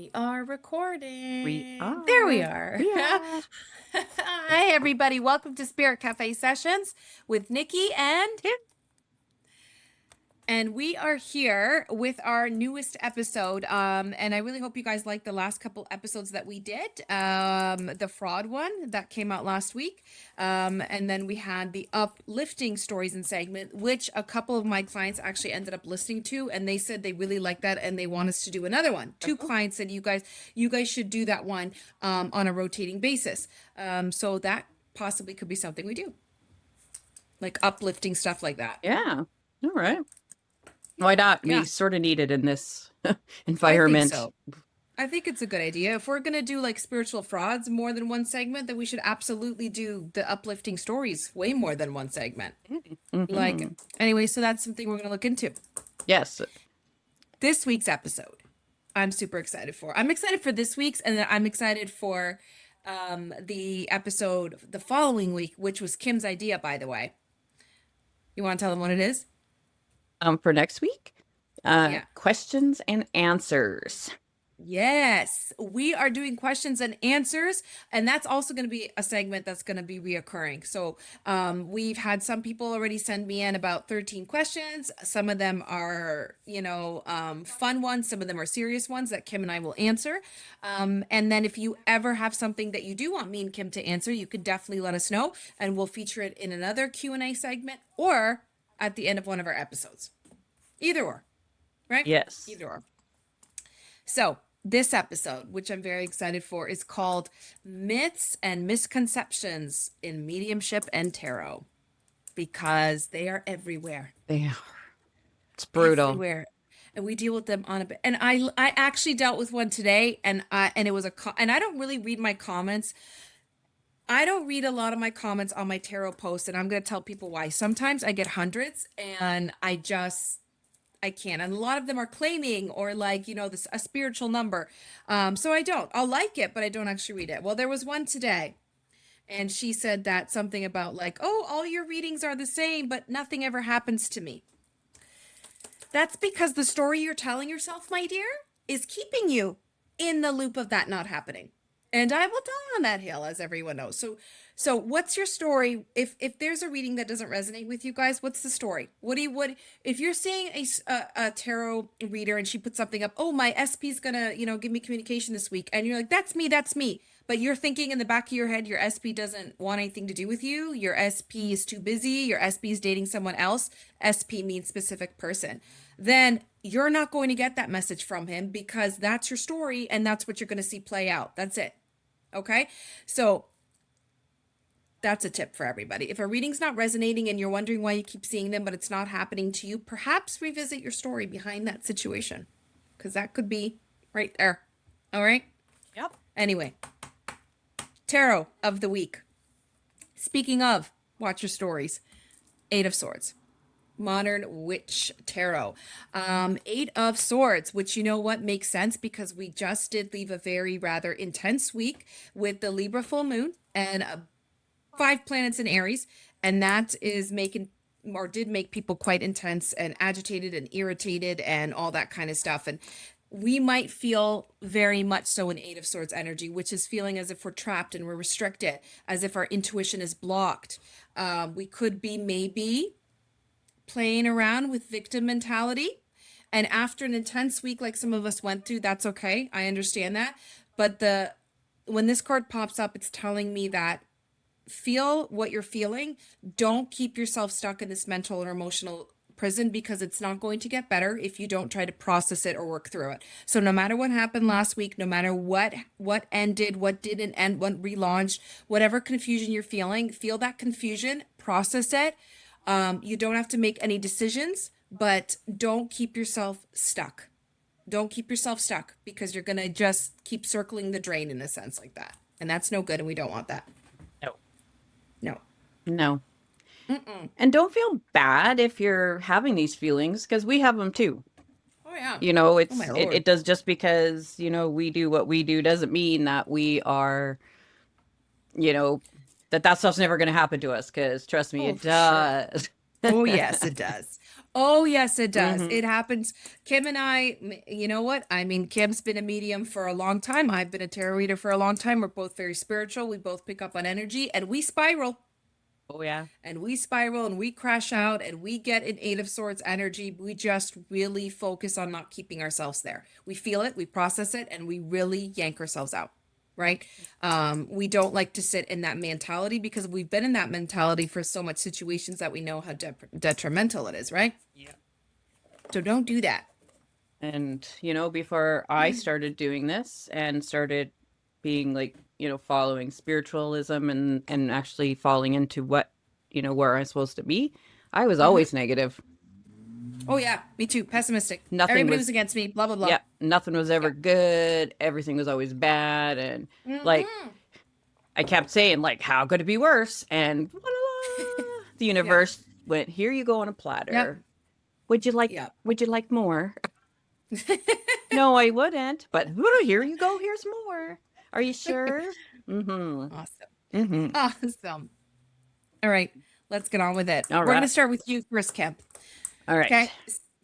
We are We recording. There we are. are. We are. Hi, everybody. Welcome to Spirit Café Sessions with Nikki Yeah. and we are here with our newest episode. And I really hope you guys liked the last couple episodes that we did. The fraud one that came out last week. And then we had the uplifting stories and segment, which a couple of my clients actually ended up listening to, and they said they really liked that and they want us to do another one. Two clients said you guys should do that one on a rotating basis. So that possibly could be something we do. Like uplifting stuff like that. Yeah. All right. Why not? Yeah, We sort of need it in this I think environment. so. I think it's a good idea. If we're going to do like spiritual frauds more than one segment, then we should absolutely do the uplifting stories way more than one segment. Like, Hmm. anyway, so that's something we're going to look into. Yes. This week's episode, I'm super excited for. I'm excited for this week's, and then I'm excited for the episode the following week, which was Kim's idea, by the way. You want to tell them what it is? For next week, Yeah. questions and answers. Yes, we are doing questions and answers, and that's also going to be a segment that's going to be reoccurring. So, we've had some people already send me in about 13 questions. Some of them are, fun ones. Some of them are serious ones that Kim and I will answer. And then if you ever have something that you do want me and Kim to answer, you could definitely let us know, and we'll feature it in another Q&A segment or at the end of one of our episodes. Either or, right? Yes. Either or. So, this episode, which I'm very excited for, is called Myths and Misconceptions in Mediumship and Tarot because they are everywhere. They are. It's brutal. Everywhere. And we deal with them on a bit. And I actually dealt with one today, and it was and I don't really read my comments. I don't read a lot of my comments on my tarot posts, and I'm going to tell people why. Sometimes I get hundreds and I can't. And a lot of them are claiming or like, this a spiritual number. So I don't. I'll like it, but I don't actually read it. Well, there was one today, and she said that something about like, oh, all your readings are the same, but nothing ever happens to me. That's because the story you're telling yourself, my dear, is keeping you in the loop of that not happening. And I will die on that hill, as everyone knows. So what's your story? If there's a reading that doesn't resonate with you guys, what's the story? What if you're seeing a tarot reader and she puts something up? Oh, my SP's gonna give me communication this week, and you're like, that's me, that's me. But you're thinking in the back of your head, your SP doesn't want anything to do with you. Your SP is too busy. Your SP is dating someone else. SP means specific person. Then you're not going to get that message from him because that's your story and that's what you're going to see play out. That's it. Okay. So that's a tip for everybody. If a reading's not resonating and you're wondering why you keep seeing them, but it's not happening to you, perhaps revisit your story behind that situation because that could be right there. All right. Yep. Anyway, tarot of the week. Speaking of, watch your stories. Eight of Swords. Modern Witch Tarot. Eight of Swords, which you know what makes sense because we just did leave a very rather intense week with the Libra full moon and 5 planets in Aries, and that is making or did make people quite intense and agitated and irritated and all that kind of stuff. And we might feel very much so in Eight of Swords energy, which is feeling as if we're trapped and we're restricted, as if our intuition is blocked. We could be maybe playing around with victim mentality. And after an intense week like some of us went through, that's okay. I understand that. But when this card pops up, it's telling me that feel what you're feeling. Don't keep yourself stuck in this mental or emotional prison because it's not going to get better if you don't try to process it or work through it. So no matter what happened last week, no matter what ended, what didn't end, what relaunched, whatever confusion you're feeling, feel that confusion, process it. You don't have to make any decisions, but don't keep yourself stuck. Don't keep yourself stuck because you're going to just keep circling the drain in a sense like that. And that's no good, and we don't want that. No. No. No. And don't feel bad if you're having these feelings because we have them too. Oh, yeah. Oh, my It, Lord. it does just because, we do what we do doesn't mean that we are, you know, that stuff's never going to happen to us because trust me, Oh, it for sure. does. Oh, yes, it does. Oh, yes, it does. Mm-hmm. It happens. Kim and I, you know what? I mean, Kim's been a medium for a long time. I've been a tarot reader for a long time. We're both very spiritual. We both pick up on energy and we spiral Oh yeah. and we spiral and we crash out and we get an Eight of Swords energy. We just really focus on not keeping ourselves there. We feel it, we process it, and we really yank ourselves out. Right. We don't like to sit in that mentality because we've been in that mentality for so much situations that we know how detrimental it is. Right. Yeah. So don't do that. And, before I started doing this and started being like, following spiritualism and actually falling into what, where I'm supposed to be, I was Hmm. always negative. Oh yeah, me too. Pessimistic. Nothing Everybody was was, against me. Blah blah blah. yeah, nothing was ever Yeah. good. Everything was always bad. And like, Hmm. I kept saying, like, how could it be worse? And voila, the Yeah. universe went, here you go on a Yep. platter. Would you like more? Yep. No, I wouldn't. But here you go. Here's more. Are you sure? Mm-hmm. Awesome. Mm-hmm. Awesome. All right, let's get on with it. All We're going right. to start with you first, Kim. All right. Okay.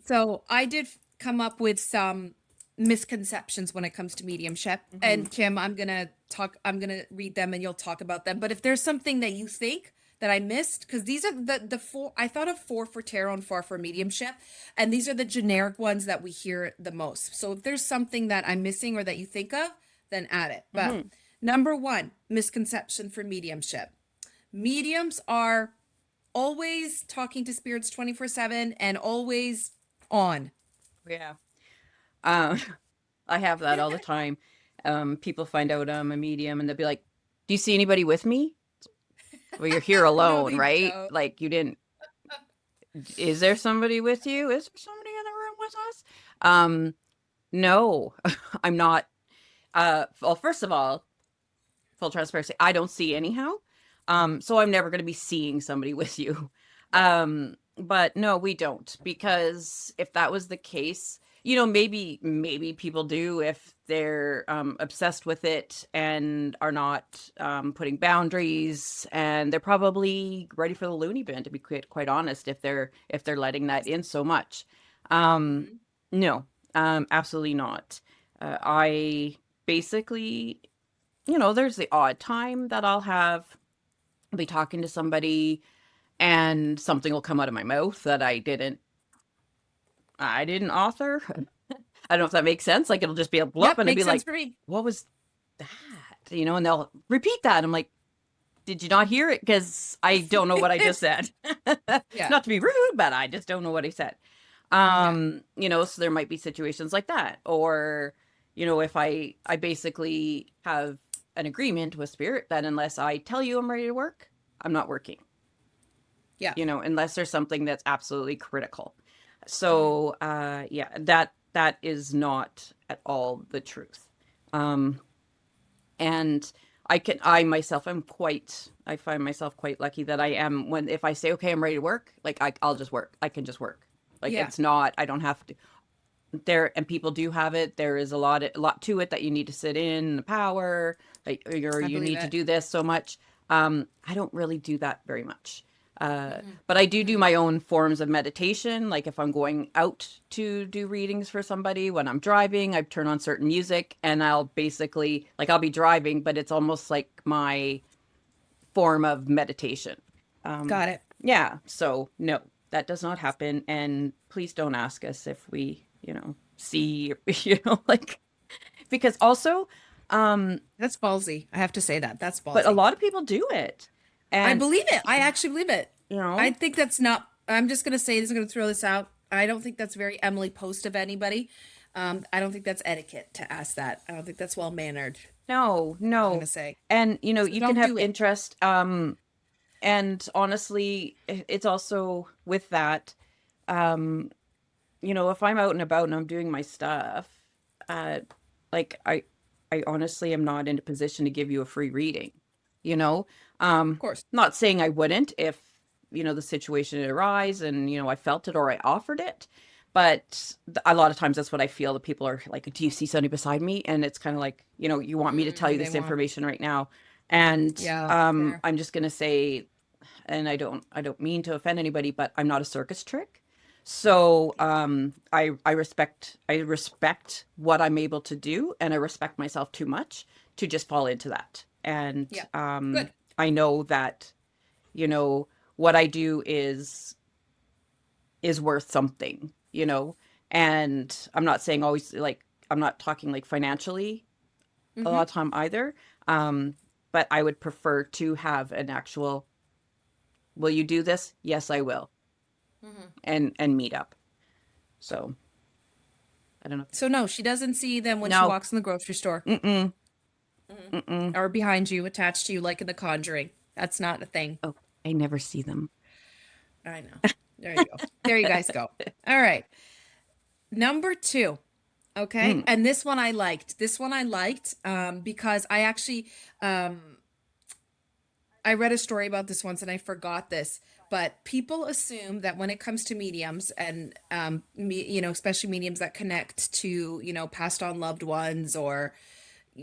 So I did come up with some misconceptions when it comes to mediumship. Mm-hmm. And Kim, I'm going to read them and you'll talk about them. But if there's something that you think that I missed, because these are the four, I thought of four for tarot and four for mediumship. And these are the generic ones that we hear the most. So if there's something that I'm missing or that you think of, then add it. But Mm-hmm. number one, misconception for mediumship. Mediums are always talking to spirits 24/7 and always on. Yeah. Um, I have that all the time. People find out I'm a medium and they'll be like, "Do you see anybody with me?" Well, you're here No, alone, they right? don't. Like you didn't. Is there somebody with you? Is there somebody in the room with us? No, I'm not. Well, first of all, full transparency, I don't see anyhow. So I'm never going to be seeing somebody with you. But no, we don't, because if that was the case, maybe people do if they're obsessed with it and are not putting boundaries, and they're probably ready for the loony bin, to be quite honest, if they're letting that in so much. Um, Mhm. no, absolutely not. I basically, there's the odd time that I'll be talking to somebody and something will come out of my mouth that I didn't author. I don't know if that makes sense. Like it'll just be a blup Yep, and it'd be makes sense like, for me. what was that? And they'll repeat that. I'm like, did you not hear it? Because I don't know what I just said. Yeah. Not to be rude, but I just don't know what I said. Yeah. So there might be situations like that. Or, if I basically have an agreement with spirit that unless I tell you I'm ready to work, I'm not working, Yeah. unless there's something that's absolutely critical. Mhm. So, yeah, that is not at all the truth. Um, and I find myself quite lucky that I am, if I say, okay, I'm ready to work, like I'll just work. I can just work. Like Yeah. it's not, I don't have to there, and people do have it. There is a lot to it that you need to sit in the power, like, or I you believe need to it. do this so much. I don't really do that very much. Hmm. But I do Hmm. my own forms of meditation. Like if I'm going out to do readings for somebody, when I'm driving, I turn on certain music and I'll basically, like, I'll be driving, but it's almost like my form of meditation. Um, Got it. yeah, so no, that does not happen. And please don't ask us if we, see, like, because also, um, That's ballsy. I have to say that. That's but a ballsy. lot of people do it. I And, believe it. I actually believe it. you I know, think that's not, I'm just going to say this, I'm going to throw this out. I don't think that's very Emily Post of anybody. I don't think that's etiquette to ask that. I don't think that's well mannered. no, I'm going no. to say. And, So you can don't have do it. interest. And honestly, it's also with that, um, if I'm out and about and I'm doing my stuff, uh, like I honestly am not in a position to give you a free reading, you know? Of Um, course. Not saying I wouldn't if, the situation had arise and, I felt it or I offered it. But a lot of times that's what I feel, that people are like, do you see somebody beside me? And it's kind of like, you want me to tell you They this want. information right now. And Yeah, fair. I'm just going to say, and I don't mean to offend anybody, but I'm not a circus trick. So I respect what I'm able to do, and I respect myself too much to just fall into that. And Yeah. Good. I know that, you know, what I do is worth something, you know. And I'm not saying always, like, I'm not talking like financially a lot Mm-hmm. of time either. Um, but I would prefer to have an actual, will you do this? Yes, I will. Mm-hmm. And meet up. So I don't know. So no, she doesn't see them when she No. walks in the grocery store. Mm-mm. Mhm. Mm-mm. Or behind you, attached to you, like in The Conjuring. That's not a thing. Oh, I never see them. I know. There you go. There you guys go. All right. Number two. Okay. Mm. And this one I liked. This one I liked because I actually I read a story about this once and I forgot this. But people assume that when it comes to mediums and especially mediums that connect to, passed on loved ones or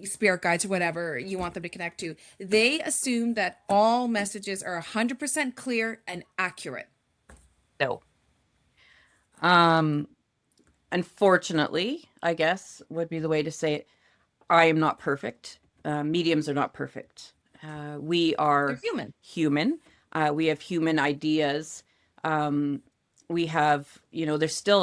spirit guides or whatever you want them to connect to, they assume that all messages are 100% clear and accurate. No. Um, Unfortunately, I guess would be the way to say it. I am not perfect. Mediums are not perfect. We They're are human. human. We have human ideas. Um, we have, there's still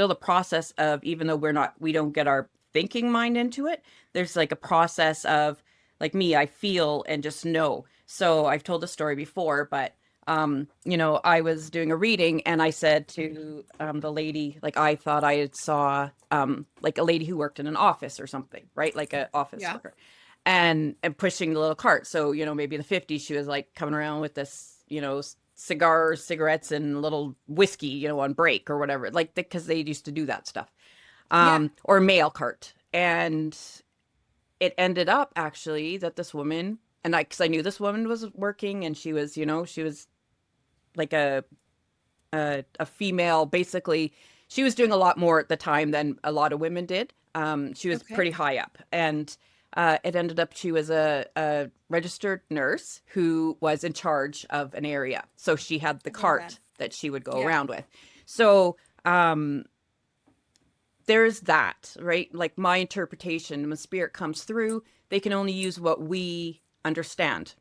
the process of, even though we don't get our thinking mind into it, there's like a process of, like me, I feel and just know. So I've told the story before, but I was doing a reading and I said to the lady, like, I thought I had saw like a lady who worked in an office or something, right? Like a office Yeah. worker, and pushing the little cart. So, maybe in the 50s, she was like coming around with this, cigars, cigarettes, and a little whiskey, on break or whatever, like, because they used to do that stuff, Yeah. or mail cart. And it ended up actually that this woman, and because I knew this woman was working, and she was like a female, basically. She was doing a lot more at the time than a lot of women did. She was Okay. pretty high up, and it ended up she was a registered nurse who was in charge of an area. So she had the Oh my God. cart that she would go Yeah. around with. So there's that, right? Like, my interpretation, when spirit comes through, they can only use what we understand.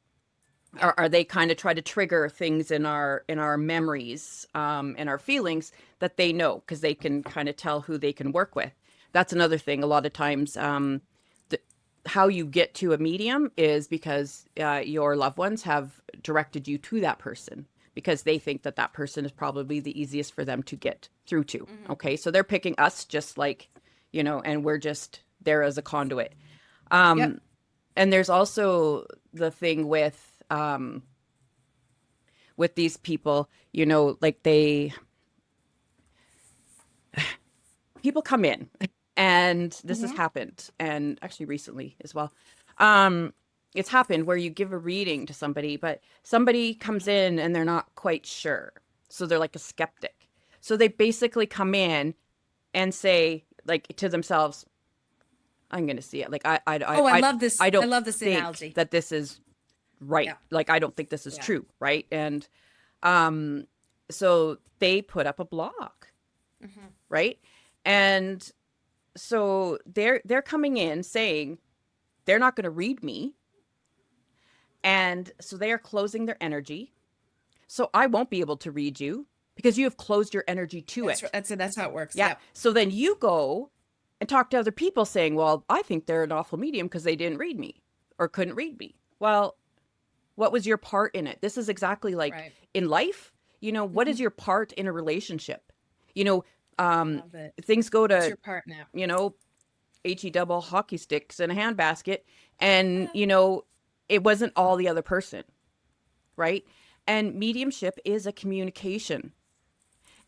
Yeah. Are they kind of try to trigger things in our memories, and our feelings, that they know, because they can kind of tell who they can work with. That's another thing. A lot of times, the, how you get to a medium is because your loved ones have directed you to that person, because they think that that person is probably the easiest for them to get through to. Hmm. Okay, so they're picking us, just like, and we're just there as a conduit. Yep. And there's also the thing with these people, like, people come in, and this has Hmm. happened, and actually recently as well. Um, it's happened where you give a reading to somebody, but somebody comes in and they're not quite sure. So they're like a skeptic. So they basically come in and say, like, to themselves, I'm going to see it. Like, Oh, I love this. I I don't love this think analogy. that this is right. Yeah. Like, I don't think this is Yeah. true. Right. And um, so they put up a blog, Hmm. right? And so they're coming in saying they're not going to read me, and so they are closing their energy. So I won't be able to read you because you have closed your energy to That's it. that's it. That's how it works. Yeah. Yep. So then you go and talk to other people saying, "Well, I think they're an awful medium because they didn't read me or couldn't read me." Well, what was your part in it? This is exactly like Right. in life. What Hmm. is your part in a relationship? You know, I um, love it. things go What's to, your part now? you know, HE double hockey sticks in a handbasket, and it wasn't all the other person, right? And mediumship is a communication,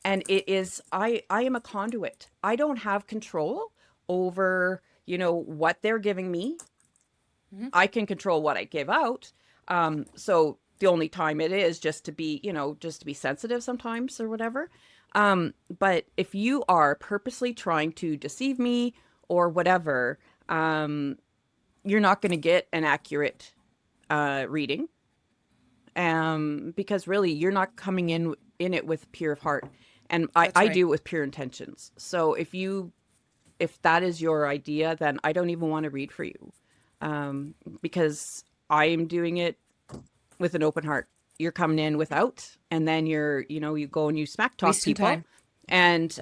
and it is, I am a conduit. I don't have control over, what they're giving me. Hmm. I can control what I give out. So the only time it is just to be, just to be sensitive sometimes or whatever. But if you are purposely trying to deceive me or whatever, um, you're not going to get an accurate reading, because really you're not coming in it with pure of heart. And I, That's I right. do it with pure intentions. So if that is your idea, then I don't even want to read for you. Because I am doing it with an open heart. You're coming in without, and then you go and you smack talk Wasting people. time. And,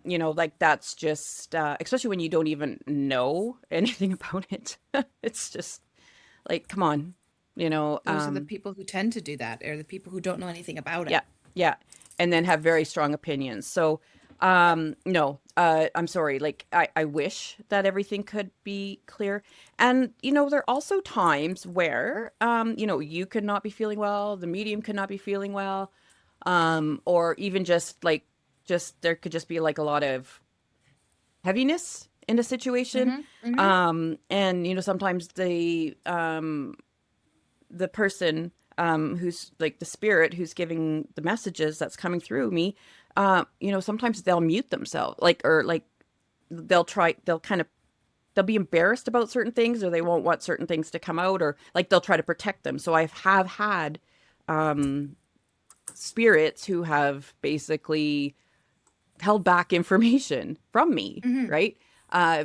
like that's just, especially when you don't even know anything about it. It's just like, come on, you know, Those are the people who tend to do that, or the people who don't know anything about yeah, it. yeah, and then have very strong opinions. So, no, I'm sorry. Like, I wish that everything could be clear. And, there are also times where, you could not be feeling well, the medium could not be feeling well, or even just there could just be like a lot of heaviness in a situation. Mm-hmm. Mm-hmm. And, sometimes the person who's like the spirit who's giving the messages that's coming through me, sometimes they'll mute themselves, or like they'll be embarrassed about certain things, or they won't want certain things to come out, or like they'll try to protect them. So I have had spirits who have basically held back information from me, Mm-hmm. right?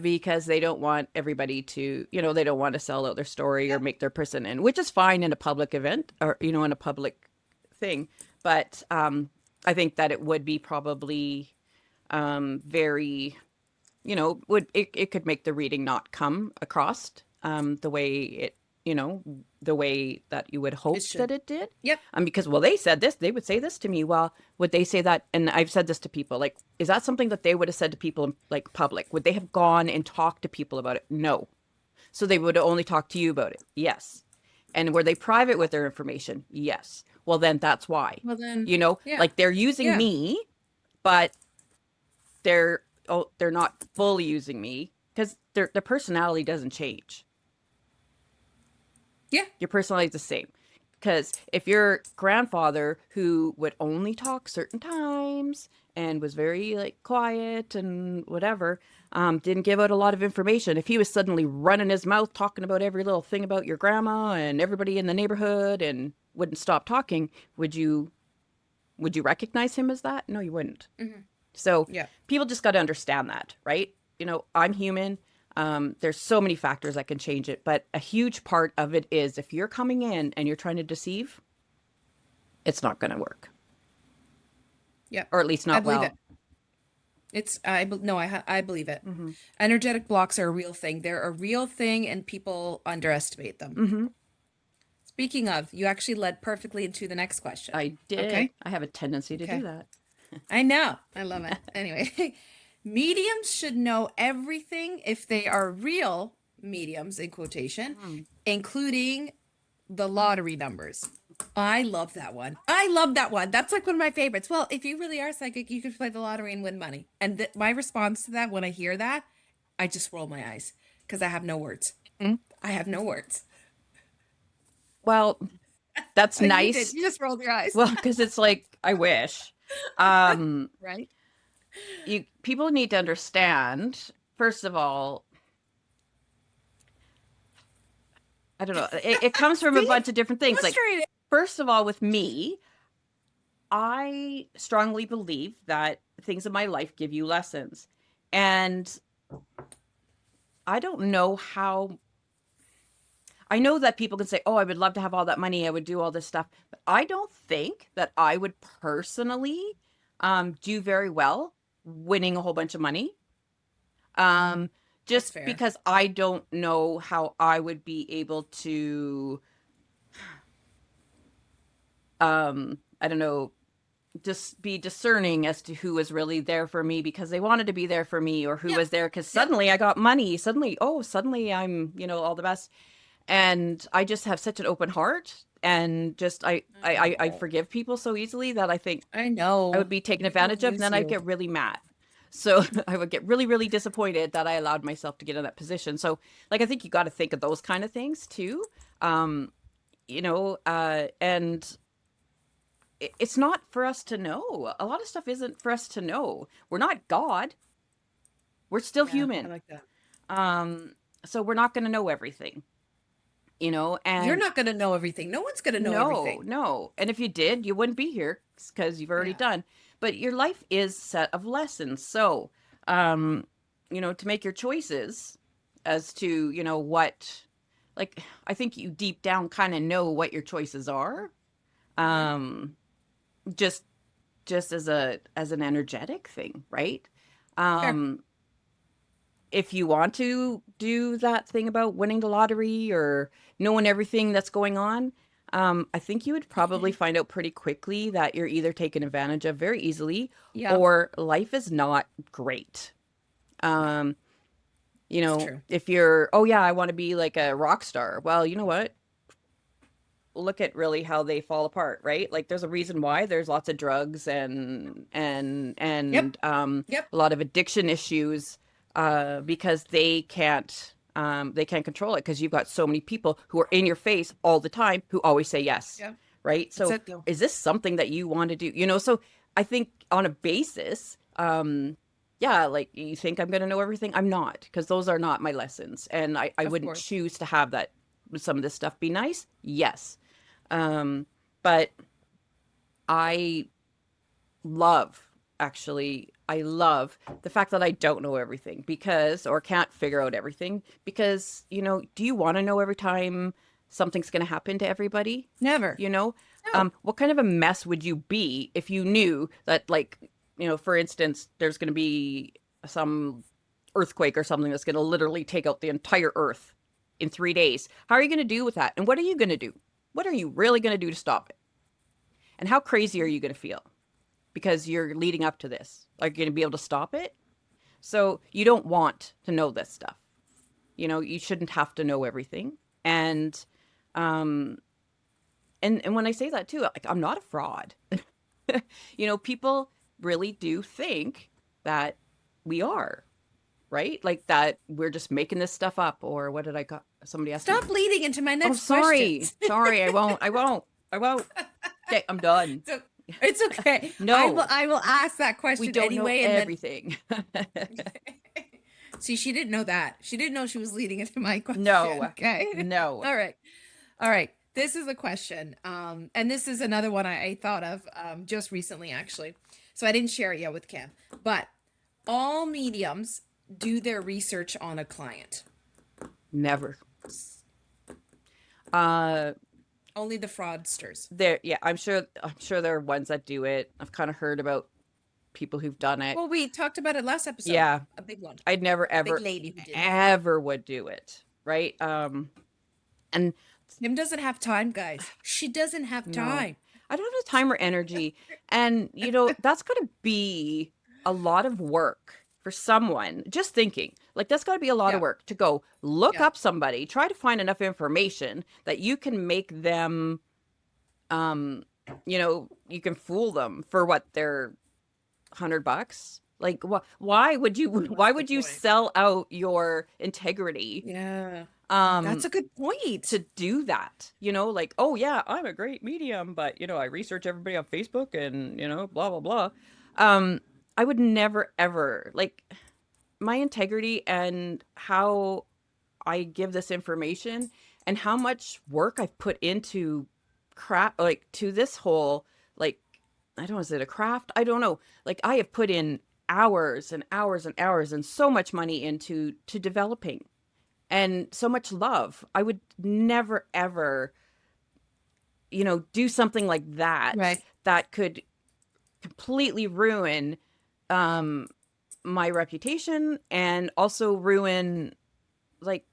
Because they don't want everybody to, they don't want to sell out their story or Yep. make their person in, which is fine in a public event, or, in a public thing. But I think that it would be probably very, it could make the reading not come across the way you know, the way that you would It hope that should. it did. Yep. Because, well, they said this, they would say this to me. Well, would they say that? And I've said this to people, like, is that something that they would have said to people in like public? Would they have gone and talked to people about it? No. So they would only talk to you about it. Yes. And were they private with their information? Yes. Well, then that's why. Well then, yeah. Like they're using Yeah. me, but they're not fully using me because their personality doesn't change. Yeah. Your personality is the same. Because if your grandfather, who would only talk certain times and was very like quiet and whatever, didn't give out a lot of information, if he was suddenly running his mouth talking about every little thing about your grandma and everybody in the neighborhood and wouldn't stop talking, would you recognize him as that? No, you wouldn't. Mm-hmm. So Yeah. people just got to understand that, right? I'm human. There's so many factors that can change it, but a huge part of it is if you're coming in and you're trying to deceive, it's not going to work, Yep. or at least I not believe it. well. No, I believe it. Mm-hmm. Energetic blocks are a real thing. They're a real thing, and people underestimate them. Mm-hmm. Speaking of, you actually led perfectly into the next question. I did. Okay. I have a tendency to do Okay. that. I know. I love it. Anyway, mediums should know everything if they are real mediums, in quotation, Mm. including the lottery numbers. I love that one. I love that one. That's like one of my favorites. Well, if you really are psychic, you could play the lottery and win money. And my response to that, when I hear that, I just roll my eyes because I have no words. Mm. I have no words. Well, that's You did. nice. You just rolled your eyes. Well, because it's like I wish. Um, Right? people need to understand. First of all, I don't know. It comes from a See? bunch of different things. Like, Frustrated. first of all, with me, I strongly believe that things in my life give you lessons. And I don't know how. I know that people can say, oh, I would love to have all that money. I would do all this stuff. But I don't think that I would personally do very well winning a whole bunch of money. Um, That's just fair. because I don't know how I would be able to, I don't know, just be discerning as to who was really there for me because they wanted to be there for me, or who Yep. was there because Yep. suddenly I got money. Suddenly I'm, all the best. And I just have such an open heart, and just I Oh, forgive people so easily that I think I I would know. be taken People advantage of, and use then I'd you. get really mad. So I would get really, really disappointed that I allowed myself to get in that position. So, like, I think you got to think of those kind of things too. Um, and it's not for us to know. A lot of stuff isn't for us to know. We're not God. We're still Yeah, I human. like that. Um, so we're not going to know everything, You're and not going to know everything. No one's going to know no, everything. no. And if you did, you wouldn't be here. mistakes because you've already Yeah. done. But your life is set of lessons. So, to make your choices as to, what, like, I think you deep down kind of know what your choices are. Mm-hmm. Um, just as an energetic thing, right? Fair. Um, if you want to do that thing about winning the lottery or knowing everything that's going on, I think you would probably find out pretty quickly that you're either taken advantage of very easily Yeah. or life is not great. No, Um, it's true. if you're, oh yeah, I want to be like a rock star. Well, you know what? Look at really how they fall apart, right? Like there's a reason why there's lots of drugs Yep. and Yep. a lot of addiction issues because they can't control it because you've got so many people who are in your face all the time who always say yes, Yep. right? That's So it though. is this something that you want to do? So I think on a basis, yeah, like you think I'm going to know everything. I'm not, because those are not my lessons. And I Of wouldn't course. choose to have that, some of this stuff be nice. Yes. But I love, I love the fact that I don't know everything or can't figure out everything because, do you want to know every time something's going to happen to everybody? Never. You know, No. what kind of a mess would you be if you knew that, like, for instance, there's going to be some earthquake or something that's going to literally take out the entire earth in 3 days? How are you going to do with that? And what are you going to do? What are you really going to do to stop it? And how crazy are you going to feel? Because you're leading up to this. Are you going to be able to stop it? So you don't want to know this stuff. You shouldn't have to know everything. And um and when I say that too, like I'm not a fraud. People really do think that we are, right? Like that we're just making this stuff up, or what did I got? Somebody asked me. Stop leading into my Oh, next sorry. questions. Sorry, I won't. Okay, I'm done. So it's okay. I will No, I will ask that we question don't know anyway, and then everything. see, she didn't know that. She didn't know she was leading into my question. No, Okay. no. All right. All right. This is a question. And this is another one I thought of just recently, actually. So I didn't share it yet with Cam. But all mediums do their research on a client. Never. Uh Only the fraudsters. yeah, I'm sure there are ones that do it. I've kind of heard about people who've done it. Well, we talked about it last episode. Yeah, A big one. I'd never A big ever lady who did it. ever would do it, right? And Kim doesn't have time, guys. She doesn't have no, time. I don't have the time or energy. And, that's going to be a lot of work for someone. Just thinking, like, that's got to be a lot of Yeah. work to go look Yeah. up somebody, try to find enough information that you can make them, you can fool them for what they're $100. Like, why would you, Well, why that's a would good you point. sell out your integrity, Yeah. That's um, a good point. to do that? Like, oh yeah, I'm a great medium, but I research everybody on Facebook and blah blah blah. I would never ever, like, my integrity and how I give this information and how much work I've put into like to this whole, like, I don't know, is it a craft? I don't know. Like, I have put in hours and hours and hours and so much money into to developing and so much love. I would never ever, do something like that Right. that could completely ruin um my reputation and also ruin, like,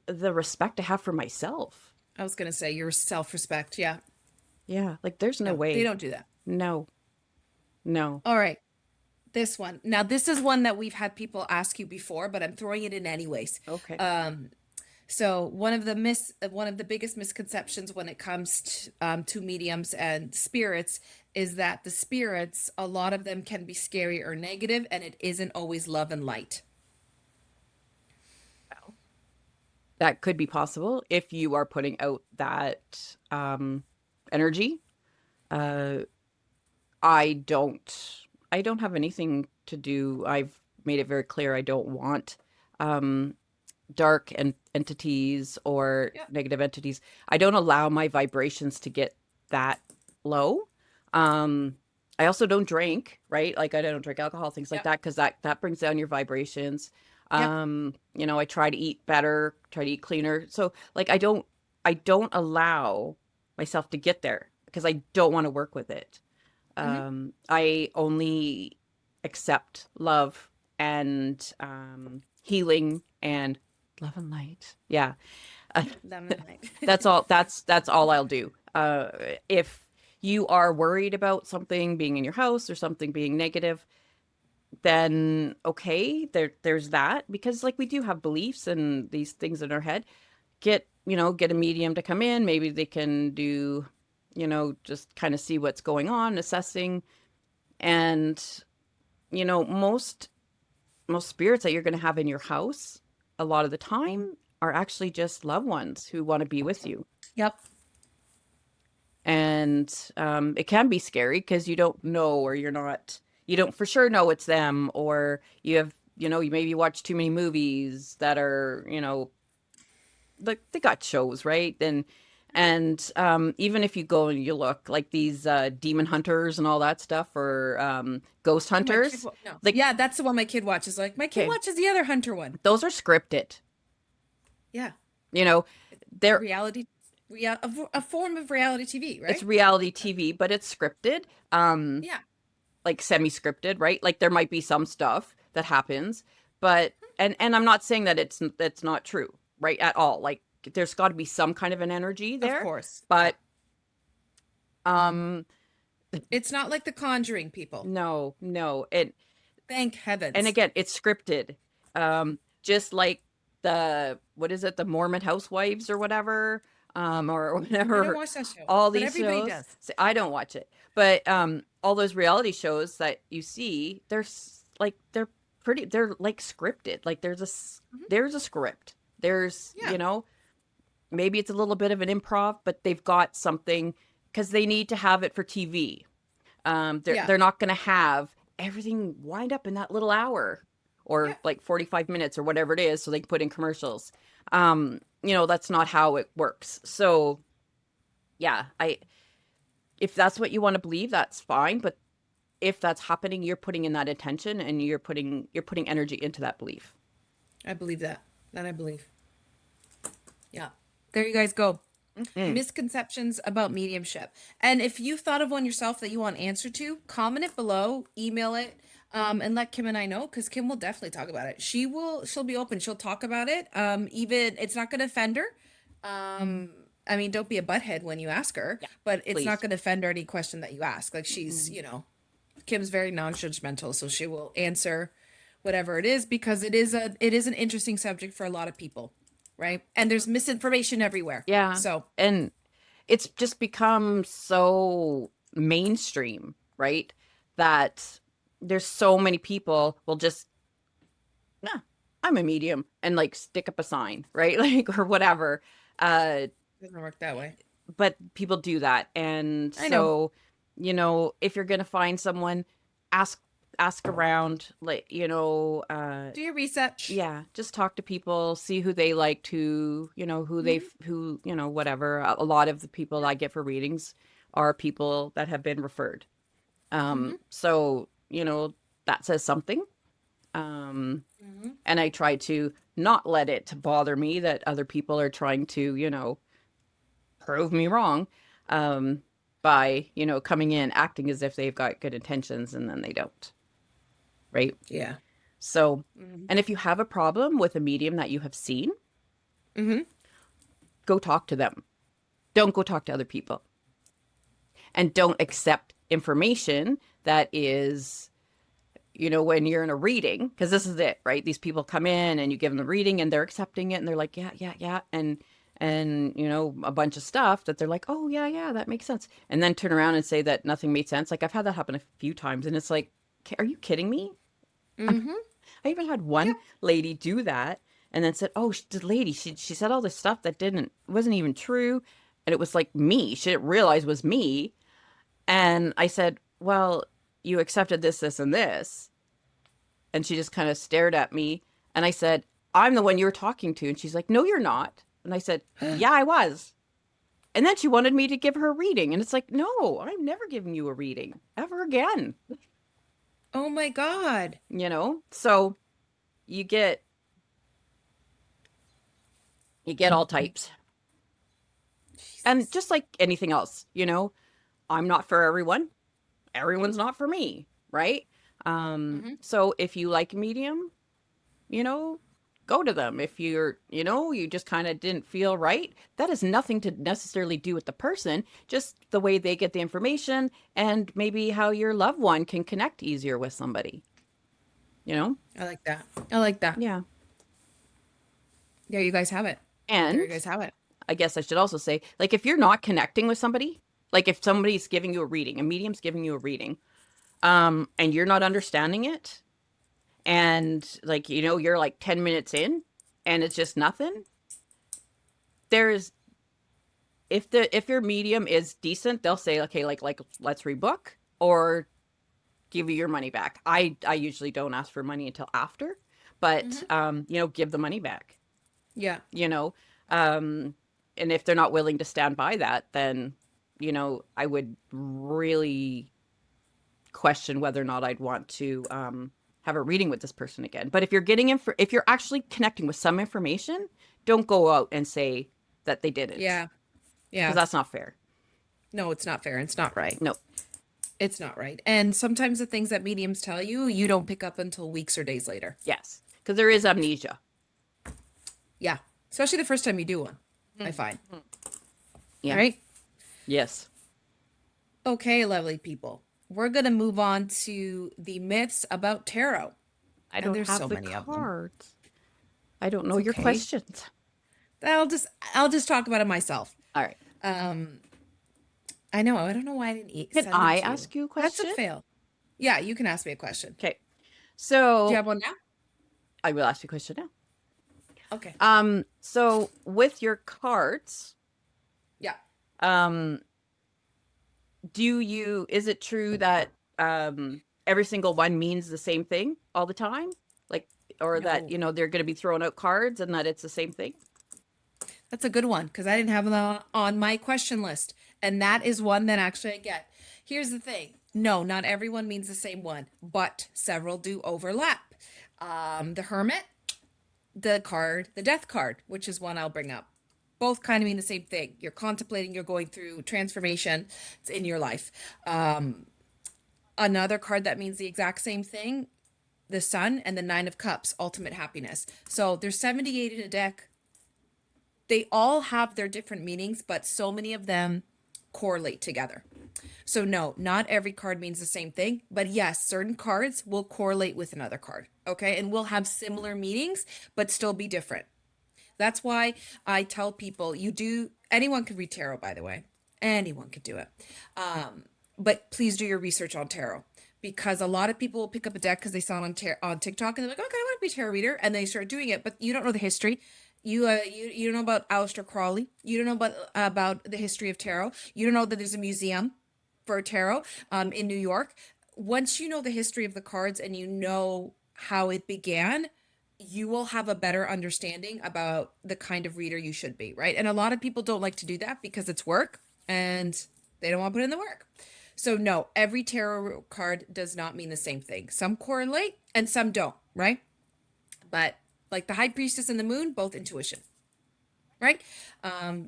the respect I have for myself. I was gonna say your self-respect. Yeah. Yeah, like there's no No, they way. don't do that. No. No. All right. This one. Now, this is one that we've had people ask you before, but I'm throwing it in anyways. Okay. So one of the biggest misconceptions when it comes to mediums and spirits is that the spirits, a lot of them can be scary or negative, and it isn't always love and light. Well, that could be possible if you are putting out that energy. Uh I don't have anything to do. I've made it very clear I don't want um dark and entities or Yeah. negative entities. I don't allow my vibrations to get that low. Um I also don't drink, right? Like I don't drink alcohol, things like Yep. that, because that brings down your vibrations. Yep. I try to eat better, try to eat cleaner. So like I don't allow myself to get there because I don't want to work with it. Hmm. I only accept love and healing and love and light. Yeah. Them and light. That's all I'll do. If you are worried about something being in your house or something being negative, then okay, there's that, because like we do have beliefs and these things in our head. Get a medium to come in. Maybe they can do, just kind of see what's going on, assessing. And most spirits that you're going to have in your house a lot of the time are actually just loved ones who want to be with you. Yep. And it can be scary because you don't know, or you don't for sure know it's them, or you maybe watch too many movies that are, like they got shows, right? And even if you go and you look like these demon hunters and all that stuff, or ghost Oh, my kid. hunters, No. like, Yeah, that's the one my kid watches. Like my kid okay, watches the other hunter one. those are scripted. Yeah. You know, they're Reality. A form of reality TV, it's right? reality TV, but it's scripted. Yeah. Like semi-scripted, right? Like there might be some stuff that happens, but and I'm not saying that it's not true, right? At all. Like there's got to be some kind of an energy Of there, course. Yeah. but um It's not like the Conjuring people. no, no. And Thank and heavens. again, it's scripted. Just like the what is it, the Mormon Housewives or whatever, or I don't whatever, watch that show, all but these everybody shows. does. See, I don't watch it, but all those reality shows that you see, like they're like scripted. Like Mhm. there's a script. There's, Yeah. maybe it's a little bit of an improv, but they've got something because they need to have it for TV. They're Yeah. they're not going to have everything wind up in that little hour or Yeah. like 45 minutes or whatever it is, so they can put in commercials. That's not how it works. So yeah, I if that's what you want to believe, that's fine. But if that's happening, you're putting in that intention and you're putting energy into that belief. I believe that. That I believe. Yeah. There you guys go. Mm. Misconceptions about mediumship. And if you thought of one yourself that you want answer to, comment it below, email it, and let Kim and I know, because Kim will definitely talk about it. She'll be open. She'll talk about it. Even it's not gonna offend her. I mean, don't be a butthead when you ask her, Yeah, but it's not please. gonna offend her any question that you ask. Like Mm. Kim's very non-judgmental, so she will answer whatever it is because it is an interesting subject for a lot of people, right? And there's misinformation everywhere. Yeah. So, And it's just become so mainstream, right? That there's so many people will just, nah, I'm a medium, and like stick up a sign, right? Like, or whatever. Uh, it doesn't work that way. but people do that. And I know. so, if you're gonna find someone, ask ask around, like, Do your research. yeah, just talk to people, see who they like to, Hmm. whatever. A lot of the people I get for readings are people that have been referred. Hmm. So, that says something. Um, Hmm. and I try to not let it bother me that other people are trying to, prove me wrong, um, by, coming in acting as if they've got good intentions and then they don't, right? Yeah. So, Hmm. and if you have a problem with a medium that you have seen, Hmm. go talk to them. Don't go talk to other people. And don't accept information that is, when you're in a reading, because this is it, right? These people come in and you give them the reading and they're accepting it and they're like, yeah, yeah, yeah. And a bunch of stuff that they're like, oh yeah, yeah, that makes sense. And then turn around and say that nothing made sense. Like I've had that happen a few times and it's like, are you kidding me? Hmm. I even had one Yep. lady do that and then said, "Oh, the lady, she said all this stuff that wasn't even true, and it was like me. She didn't realize was me." And I said, "Well, you accepted this, this, and this." And she just kind of stared at me, and I said, "I'm the one you were talking to." And she's like, "No, you're not." And I said, "Yeah, I was." And then she wanted me to give her a reading. And it's like, no, I'm never giving you a reading ever again. Oh my God. So you get all types. And Jesus. just like anything else, I'm not for everyone. Everyone's not for me, right? Mm-hmm. So if you like medium, you know, go to them. If you just kind of didn't feel right, that has nothing to necessarily do with the person, just the way they get the information and maybe how your loved one can connect easier with somebody, you know? I like that. I like that. Yeah. There you guys have it. There And you guys have it. I guess I should also say, like, if you're not connecting with somebody, like if somebody's giving you a reading, a medium's giving you a reading, and you're not understanding it, and like, you're like 10 minutes in and it's just nothing, there's if your medium is decent, they'll say, okay, like let's rebook or give you your money back. I usually don't ask for money until after, but Mm-hmm. give the money back, Yeah. you know. Um and if they're not willing to stand by that, then I would really question whether or not I'd want to have a reading with this person again. But if you're actually connecting with some information, don't go out and say that they didn't, Yeah. because Yeah. that's not fair. No, it's not fair. It's not right. No. It's not right. And sometimes the things that mediums tell you, you don't pick up until weeks or days later. Yes, because there is amnesia. Yeah. Especially the first time you do one, I find. Yeah. Right? Yes. Okay, lovely people. We're going to move on to the myths about tarot. I And don't there's have so the many of them. cards. I don't know It's your okay. questions. I'll just talk about it myself. All right. Um, I know. I don't know why I didn't Can send them I to you. ask you a That's a question? fail. Yeah, you can ask me a question. Okay. Do you So have one now? I will ask you a question now. Okay. So with your cards, Yeah. um, is it true that every single one means the same thing all the time? Like, or that, No. they're going to be throwing out cards and that it's the same thing? That's a good one because I didn't have that on my question list. And that is one that actually I get. Here's the thing. No, not everyone means the same one, but several do overlap. The Hermit, the Death card, which is one I'll bring up. Both kind of mean the same thing. You're contemplating, you're going through transformation in your life. Another card that means the exact same thing, the Sun and the Nine of Cups, ultimate happiness. So there's 78 in a deck. They all have their different meanings, but so many of them correlate together. So no, not every card means the same thing, but yes, certain cards will correlate with another card, okay? And will have similar meanings, but still be different. That's why I tell people anyone can read tarot, by the way. Anyone can do it. But please do your research on tarot because a lot of people will pick up a deck because they saw it on TikTok and they're like, okay, I want to be a tarot reader, and they start doing it, but you don't know the history. You don't know about Aleister Crowley. You don't know about the history of tarot. You don't know that there's a museum for tarot in New York. Once you know the history of the cards and you know how it began, you will have a better understanding about the kind of reader you should be, right? And a lot of people don't like to do that because it's work and they don't want to put in the work. So no, every tarot card does not mean the same thing. Some correlate and some don't, right? But like the High Priestess and the Moon, both intuition, right?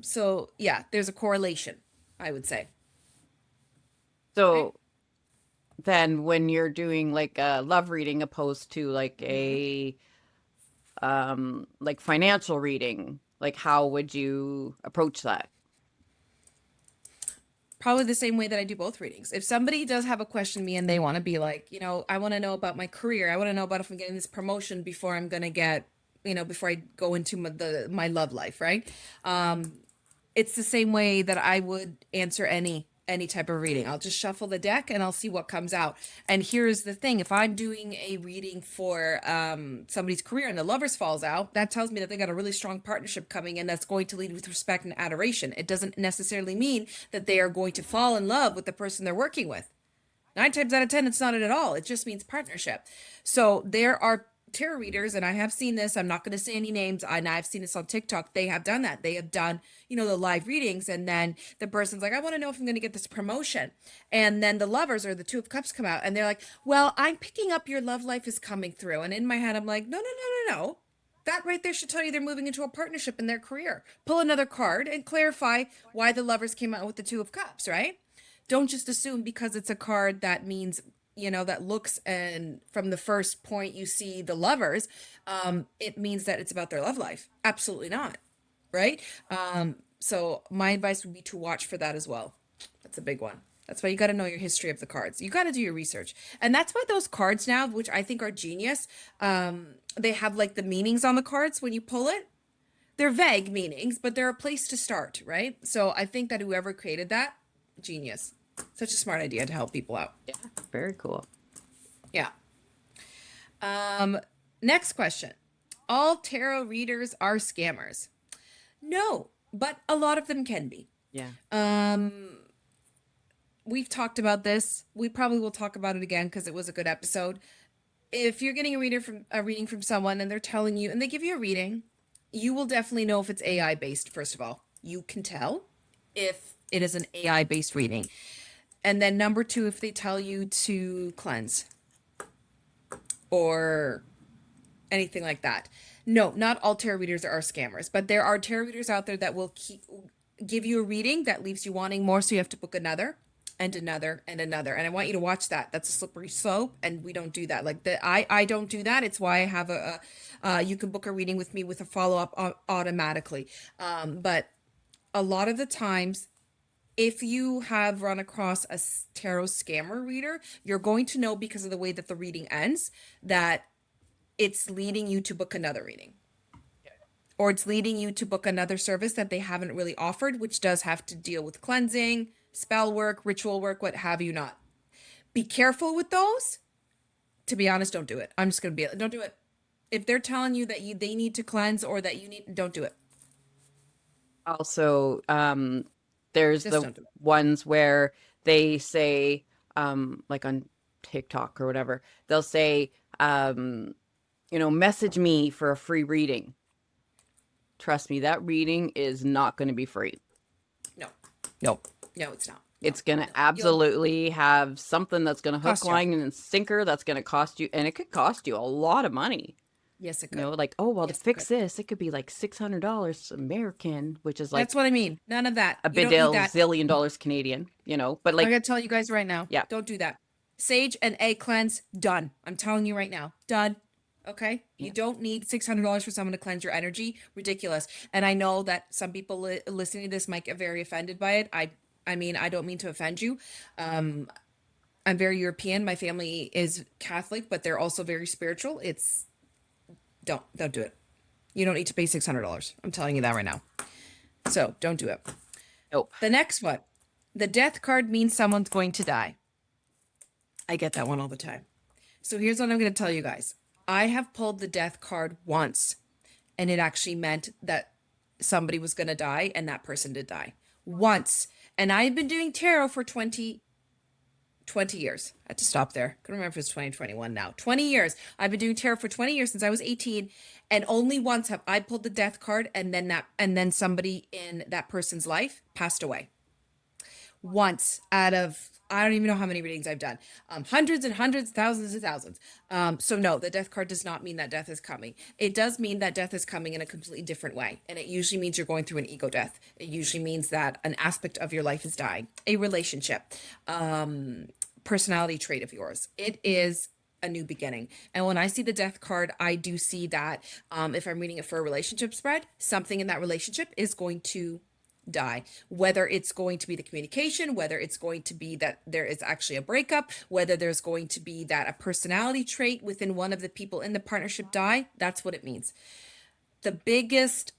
So yeah, there's a correlation, I would say. Right? So then when you're doing like a love reading opposed to like Mm-hmm. a like financial reading, like how would you approach that? Probably the same way that I do both readings. If somebody does have a question to me and they want to be like, I want to know about my career. I want to know about if I'm getting this promotion before I'm going to get, before I go into my love life, right? It's the same way that I would answer any type of reading. I'll just shuffle the deck and I'll see what comes out. And here's the thing, if I'm doing a reading for somebody's career and the lovers falls out, that tells me that they got a really strong partnership coming in that's going to lead with respect and adoration. It doesn't necessarily mean that they are going to fall in love with the person they're working with. 9 times out of 10, it's not it at all. It just means partnership. So there are tarot readers, and I have seen this, I'm not going to say any names, and I've seen this on TikTok. They have done that. They have done, the live readings, and then the person's like, I want to know if I'm going to get this promotion. And then the lovers or the Two of Cups come out, and they're like, well, I'm picking up your love life is coming through. And in my head, I'm like, no, no, no, no, no. That right there should tell you they're moving into a partnership in their career. Pull another card and clarify why the lovers came out with the Two of Cups, right? Don't just assume because it's a card that means, that looks, and from the first point you see the lovers, it means that it's about their love life. Absolutely not, right? So my advice would be to watch for that as well. That's a big one. That's why you got to know your history of the cards. You got to do your research. And that's why those cards now, which I think are genius, they have like the meanings on the cards when you pull it. They're vague meanings, but they're a place to start, right? So I think that whoever created that, genius. Such a smart idea to help people out. Yeah, very cool. Yeah. Next question. All tarot readers are scammers. No, but a lot of them can be. Yeah. We've talked about this. We probably will talk about it again because it was a good episode. If you're getting a reading from someone and they're telling you and they give you a reading, you will definitely know if it's AI based. First of all, you can tell if it is an AI based reading. And then number two, if they tell you to cleanse or anything like that. No, not all tarot readers are scammers, but there are tarot readers out there that will give you a reading that leaves you wanting more, so you have to book another and another and another. And I want you to watch that. That's a slippery slope, and we don't do that. Like I don't do that. It's why I have you can book a reading with me with a follow-up automatically. But a lot of the times, if you have run across a tarot scammer reader, you're going to know because of the way that the reading ends that it's leading you to book another reading. Or it's leading you to book another service that they haven't really offered, which does have to deal with cleansing, spell work, ritual work, what have you not. Be careful with those. To be honest, don't do it. I'm just going to don't do it. If they're telling you that they need to cleanse or that don't do it. Also, there's Just the ones where they say, like on TikTok or whatever, they'll say, message me for a free reading. Trust me, that reading is not going to be free. No, it's not. It's going to absolutely have something that's going to hook, line, and sinker that's going to cost you, and it could cost you a lot of money. Yes, it could. To fix this, it could be like $600 American, which is like... That's what I mean. None of that. A zillion dollars Canadian, but like... I gotta tell you guys right now. Yeah. Don't do that. Sage and egg cleanse, done. I'm telling you right now. Done. Okay? Yeah. You don't need $600 for someone to cleanse your energy. Ridiculous. And I know that some people listening to this might get very offended by it. I mean, I don't mean to offend you. I'm very European. My family is Catholic, but they're also very spiritual. Don't do it. You don't need to pay $600. I'm telling you that right now. So don't do it. Nope. The next one. The death card means someone's going to die. I get that one all the time. So here's what I'm going to tell you guys. I have pulled the death card once, and it actually meant that somebody was going to die, and that person did die. Once. And I've been doing tarot for 20 years. I had to stop there. Couldn't remember if it's 2021 now. 20 years. I've been doing tarot for 20 years since I was 18, and only once have I pulled the death card, and then somebody in that person's life passed away. Once out of, I don't even know how many readings I've done. Hundreds and hundreds, thousands and thousands. So no, the death card does not mean that death is coming. It does mean that death is coming in a completely different way. And it usually means you're going through an ego death. It usually means that an aspect of your life is dying. A relationship, personality trait of yours. It is a new beginning. And when I see the death card, I do see that if I'm reading it for a relationship spread, something in that relationship is going to die, whether it's going to be the communication, whether it's going to be that there is actually a breakup, whether there's going to be that a personality trait within one of the people in the partnership die. That's what it means. The biggest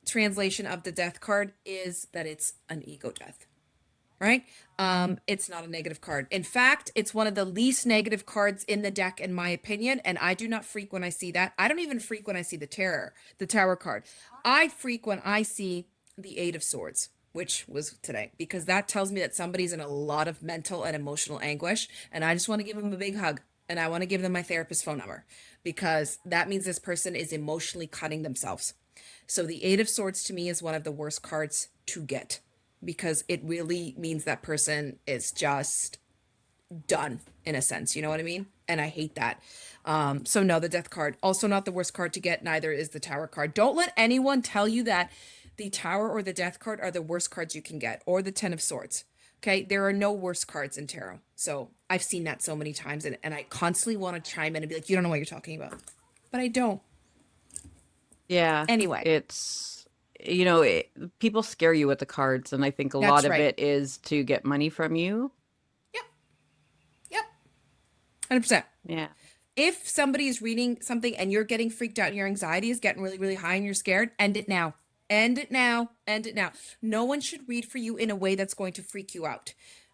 translation of the death card is that it's an ego death, right? It's not a negative card. In fact, it's one of the least negative cards in the deck, in my opinion. And I do not freak when I see that. I don't even freak when I see the tower card. I freak when I see the Eight of Swords, which was today, because that tells me that somebody's in a lot of mental and emotional anguish, and I just want to give them a big hug. and I want to give them my therapist phone number because that means this person is emotionally cutting themselves. So the Eight of Swords to me is one of the worst cards to get because it really means that person is just done in a sense. You know what I mean? And I hate that. So no, the Death card, also not the worst card to get. Neither is the Tower card. Don't let anyone tell you that the Tower or the Death card are the worst cards you can get, or the Ten of Swords. Okay, there are no worse cards in tarot. So I've seen that so many times, and I constantly want to chime in and be like, you don't know what you're talking about. But I don't. Yeah, Anyway, it's people scare you with the cards, and I think a lot that's of right. it is to get money from you. Yep, yep, 100%. Yeah. If somebody is reading something and you're getting freaked out and your anxiety is getting really, really high and you're scared, end it now. End it now. End it now. No one should read for you in a way that's going to freak you out.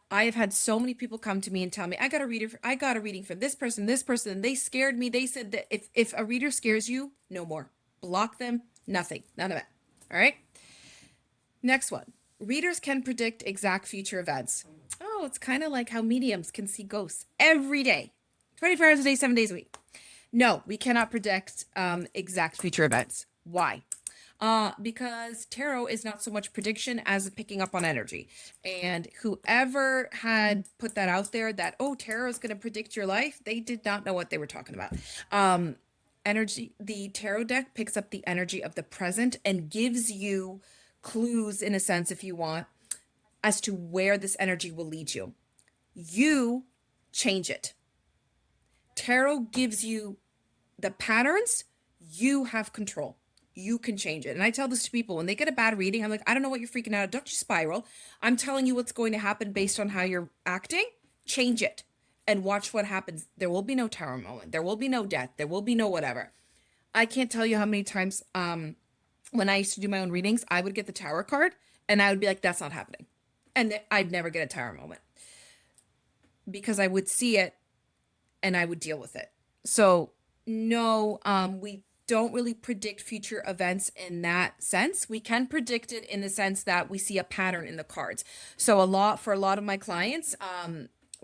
I have had so many people come to me and tell me, I got a reading from this person, and they scared me. They said that if a reader scares you, no more. Block them, nothing. None of it. All right. Next one. Readers can predict exact future events. Oh, it's kind of like how mediums can see ghosts every day, 24 hours a day, 7 days a week. No, we cannot predict exact future events. Why? Because tarot is not so much prediction as picking up on energy. And whoever had put that out there that, oh, tarot is going to predict your life, they did not know what they were talking about. Energy, the tarot deck picks up the energy of the present and gives you clues, in a sense, if you want, as to where this energy will lead you. You change it. Tarot gives you the patterns, you have control. You can change it. And I tell this to people when they get a bad reading, I'm like, I don't know what you're freaking out. Don't you spiral. I'm telling you what's going to happen based on how you're acting. Change it and watch what happens. There will be no tower moment. There will be no death. There will be no whatever. I can't tell you how many times when I used to do my own readings, I would get the tower card and I would be like, that's not happening. And I'd never get a tower moment because I would see it and I would deal with it. So no, we don't really predict future events in that sense. We can predict it in the sense that we see a pattern in the cards. So for a lot of my clients,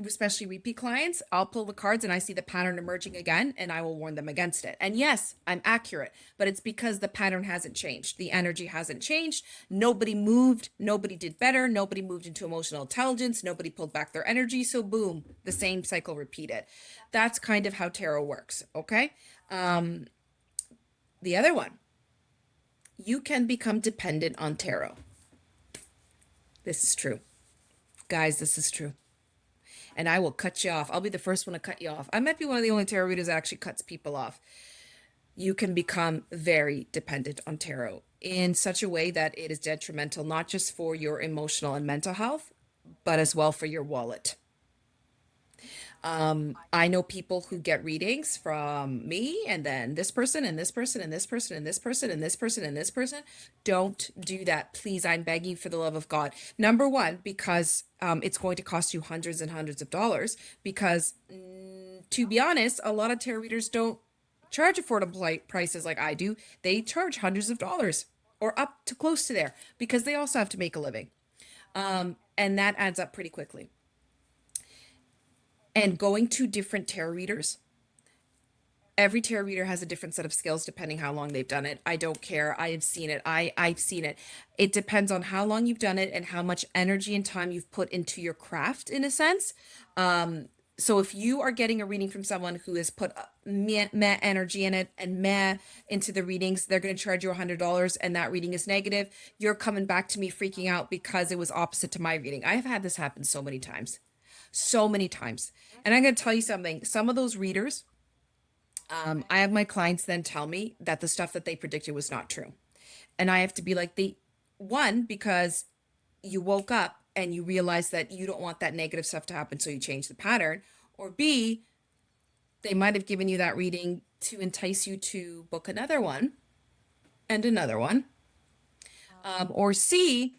especially repeat clients, I'll pull the cards and I see the pattern emerging again and I will warn them against it. And yes, I'm accurate, but it's because the pattern hasn't changed. The energy hasn't changed. Nobody moved. Nobody did better. Nobody moved into emotional intelligence. Nobody pulled back their energy. So boom, the same cycle repeated. That's kind of how tarot works. Okay. The other one, you can become dependent on tarot. This is true. Guys, this is true. And I will cut you off. I'll be the first one to cut you off. I might be one of the only tarot readers that actually cuts people off. You can become very dependent on tarot in such a way that it is detrimental, not just for your emotional and mental health, but as well for your wallet. I know people who get readings from me and then this person and this person and this person and this person and this person and this person. Don't do that. Please, I'm begging for the love of God. Number one, because it's going to cost you hundreds and hundreds of dollars. Because to be honest, a lot of tarot readers don't charge affordable prices like I do. They charge hundreds of dollars or up to close to there because they also have to make a living. And that adds up pretty quickly. And going to different tarot readers, every tarot reader has a different set of skills depending how long they've done it. I don't care. I have seen it. I've seen it. It depends on how long you've done it and how much energy and time you've put into your craft, in a sense. So if you are getting a reading from someone who has put meh energy in it and meh into the readings, they're going to charge you $100 and that reading is negative. You're coming back to me freaking out because it was opposite to my reading. I've had this happen so many times. So many times. And I'm going to tell you something. Some of those readers, I have my clients then tell me that the stuff that they predicted was not true. And I have to be like, one, because you woke up and you realize that you don't want that negative stuff to happen, so you change the pattern. Or B, they might have given you that reading to entice you to book another one and another one. Or C,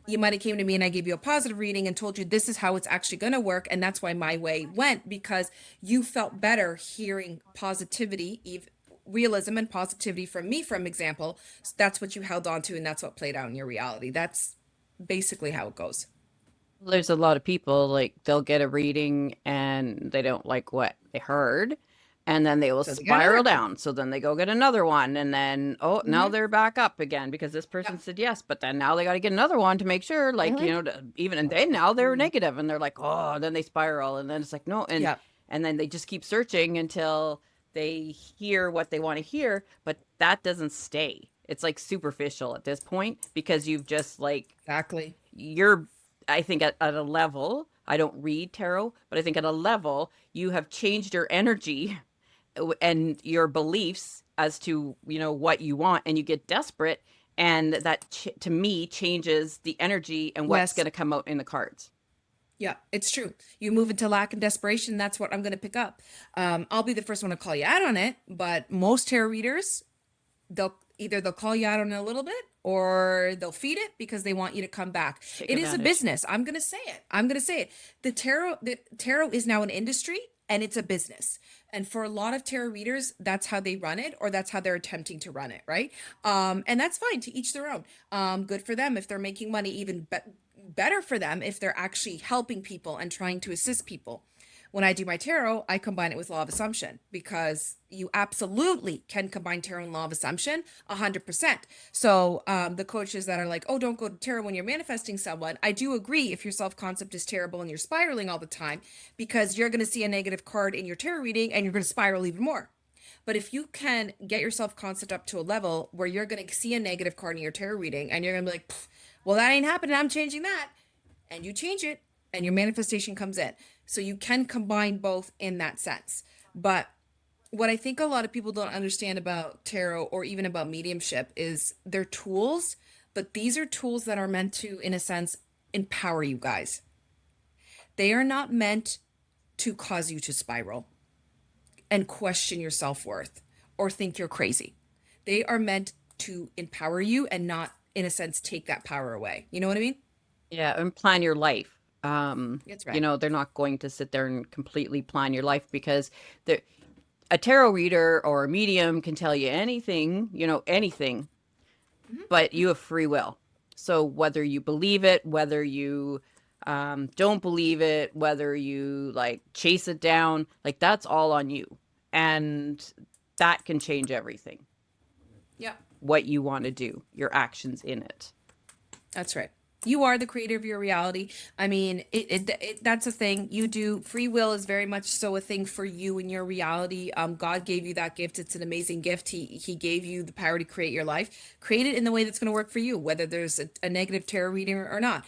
you might have came to me and I gave you a positive reading and told you this is how it's actually going to work. And that's why my way went, because you felt better hearing positivity, realism and positivity from me, from example. So that's what you held on to and that's what played out in your reality. That's basically how it goes. There's a lot of people like they'll get a reading and they don't like what they heard, and then they will So they got another spiral one. down. So then they go get another one, and then oh, now Hmm. they're back up again because this person Yep. said yes, but then now they got to get another one to make sure, like Hmm. even and then now they're Mm. negative, and they're like oh, then they spiral, and then it's like no, Yep. and then they just keep searching until they hear what they want to hear, but that doesn't stay. It's like superficial at this point because you've just like Exactly. you're I think at a level, I don't read tarot, but I think at a level you have changed your energy and your beliefs as to, what you want, and you get desperate, and that to me changes the energy and what's going Yes. to come out in the cards. Yeah, it's true. You move into lack and desperation, that's what I'm going to pick up. I'll be the first one to call you out on it, but most tarot readers, they'll call you out on it a little bit or they'll feed it because they want you to come back. Take It is a advantage. business. I'm going to say it. I'm going to say it. The tarot is now an industry and it's a business. And for a lot of tarot readers, that's how they run it or that's how they're attempting to run it, right? And that's fine, to each their own. Good for them if they're making money, even better for them if they're actually helping people and trying to assist people. When I do my tarot, I combine it with law of assumption because you absolutely can combine tarot and law of assumption 100%. So the coaches that are like, oh, don't go to tarot when you're manifesting someone, I do agree if your self concept is terrible and you're spiraling all the time because you're going to see a negative card in your tarot reading and you're going to spiral even more. But if you can get your self concept up to a level where you're going to see a negative card in your tarot reading and you're going to be like, well, that ain't happening. I'm changing that. And you change it and your manifestation comes in. So you can combine both in that sense. But what I think a lot of people don't understand about tarot or even about mediumship is they're tools, but these are tools that are meant to, in a sense, empower you guys. They are not meant to cause you to spiral and question your self worth or think you're crazy. They are meant to empower you and not, in a sense, take that power away. You know what I mean? Yeah, and plan your life. That's right. They're not going to sit there and completely plan your life because the a tarot reader or a medium can tell you anything, anything, Mhm. but you have free will. So whether you believe it, whether you don't believe it, whether you like chase it down, like that's all on you. And that can change everything. Yeah. What you want to do, your actions in it. That's right. You are the creator of your reality. I mean, that's a thing. You do. Free will is very much so a thing for you in your reality. God gave you that gift. It's an amazing gift. He gave you the power to create your life. Create it in the way that's going to work for you, whether there's a negative tarot reading or not.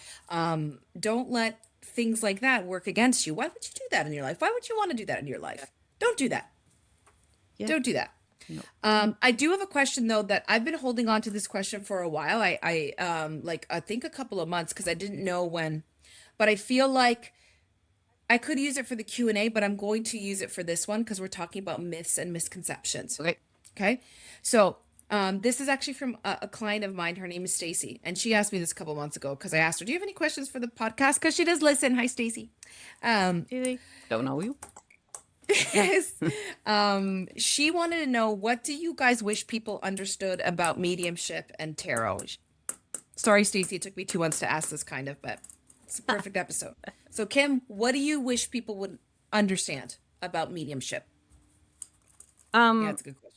Don't let things like that work against you. Why would you do that in your life? Why would you want to do that in your life? Don't do that. Yeah. Don't do that. No. I do have a question though that I've been holding on to this question for a while. Like I think a couple of months because I didn't know when, but I feel like I could use it for the Q&A, but I'm going to use it for this one because we're talking about myths and misconceptions. Okay. Okay, so this is actually from a client of mine. Her name is Stacy, and she asked me this a couple months ago because I asked her, "Do you have any questions for the podcast?" Because she does listen. Hi, Stacy. Um, Really? Don't know you. Yes. She wanted to know, what do you guys wish people understood about mediumship and tarot? Sorry, Stacey, it took me 2 months to ask this kind of, but it's a perfect episode. So, Kim, what do you wish people would understand about mediumship? Yeah, Um, it's a good question.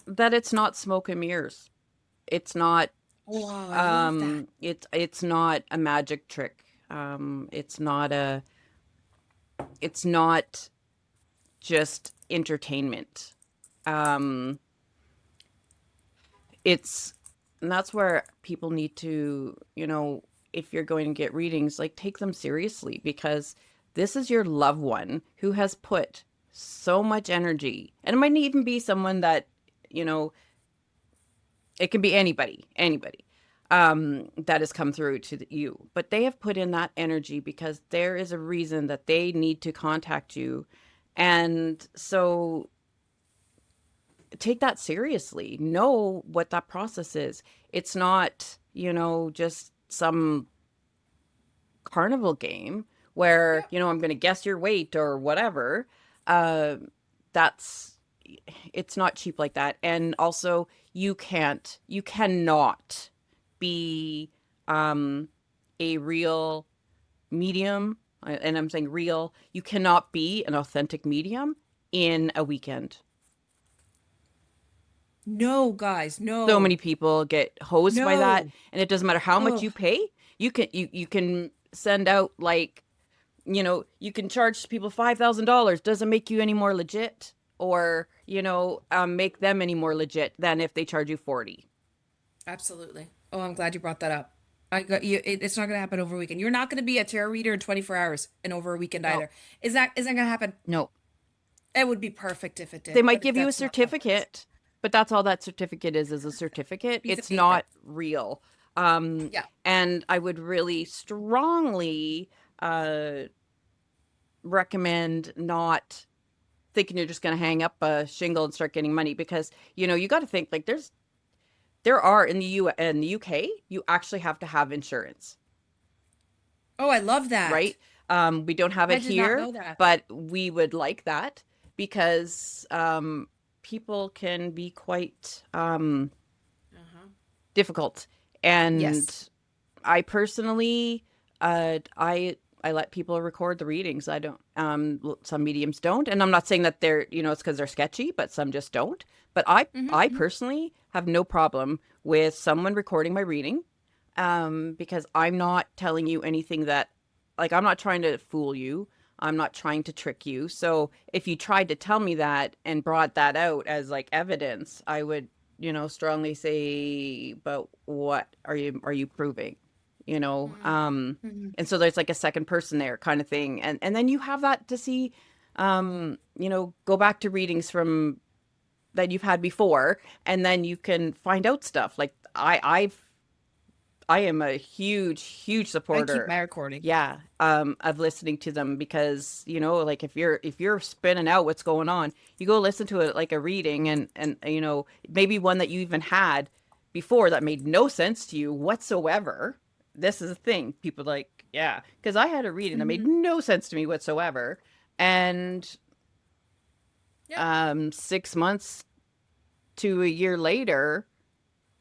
that it's not smoke and mirrors. It's not Oh, I love that. it's not a magic trick. It's not just entertainment. Um, it's and that's where people need to, if you're going to get readings, like take them seriously because this is your loved one who has put so much energy. And it might even be someone that, you know, it can be anybody that has come through to you, but they have put in that energy because there is a reason that they need to contact you. And so take that seriously. Know what that process is. It's not, just some carnival game where, Yeah. I'm going to guess your weight or whatever. Uh, that's, it's not cheap like that. And also, you cannot be a real. medium, and I'm saying real, you cannot be an authentic medium in a weekend. No, guys, So many no. people get hosed by that, No. and it doesn't matter how much Oh, you pay. You can send out like, you can charge people $5,000. Doesn't make you any more legit, or make them any more legit than if they charge you 40. absolutely. Oh, I'm glad you brought that up. I got you. It's not going to happen over a weekend. You're not going to be a tarot reader in 24 hours and over a weekend No, either. Isn't going to happen? no. It would be perfect if it They did, might but give you a that's not how it works. certificate, but that's all that certificate is a certificate. Piece of It's paper. not real. Um, Yeah. and I would really strongly uh, recommend not thinking you're just going to hang up a shingle and start getting money, because you got to think like there are in the UK, you actually have to have insurance, Oh, I love that. right? We don't have I it did not here, know that. but we would like that, because people can be quite Uh-huh. difficult. And Yes. I personally, I let people record the readings. I don't. Some mediums don't, and I'm not saying that it's because they're sketchy, but some just don't. But I Hmm. personally have no problem with someone recording my reading, because I'm not telling you anything that, like, I'm not trying to fool you. I'm not trying to trick you. So if you tried to tell me that and brought that out as like evidence, I would, strongly say, but what are you proving? You know, Hmm. um, Hmm. and so there's like a second person there kind of thing. And then you have that to see, go back to readings from that you've had before, and then you can find out stuff. Like I am a huge, huge I keep supporter, my recording. yeah, of listening to them, because like if you're spinning out what's going on, you go listen to it like a reading, and maybe one that you even had before that made no sense to you whatsoever. This is the thing, people like, yeah, because I had a reading that made Hmm. no sense to me whatsoever, and Yep. 6 months to a year later,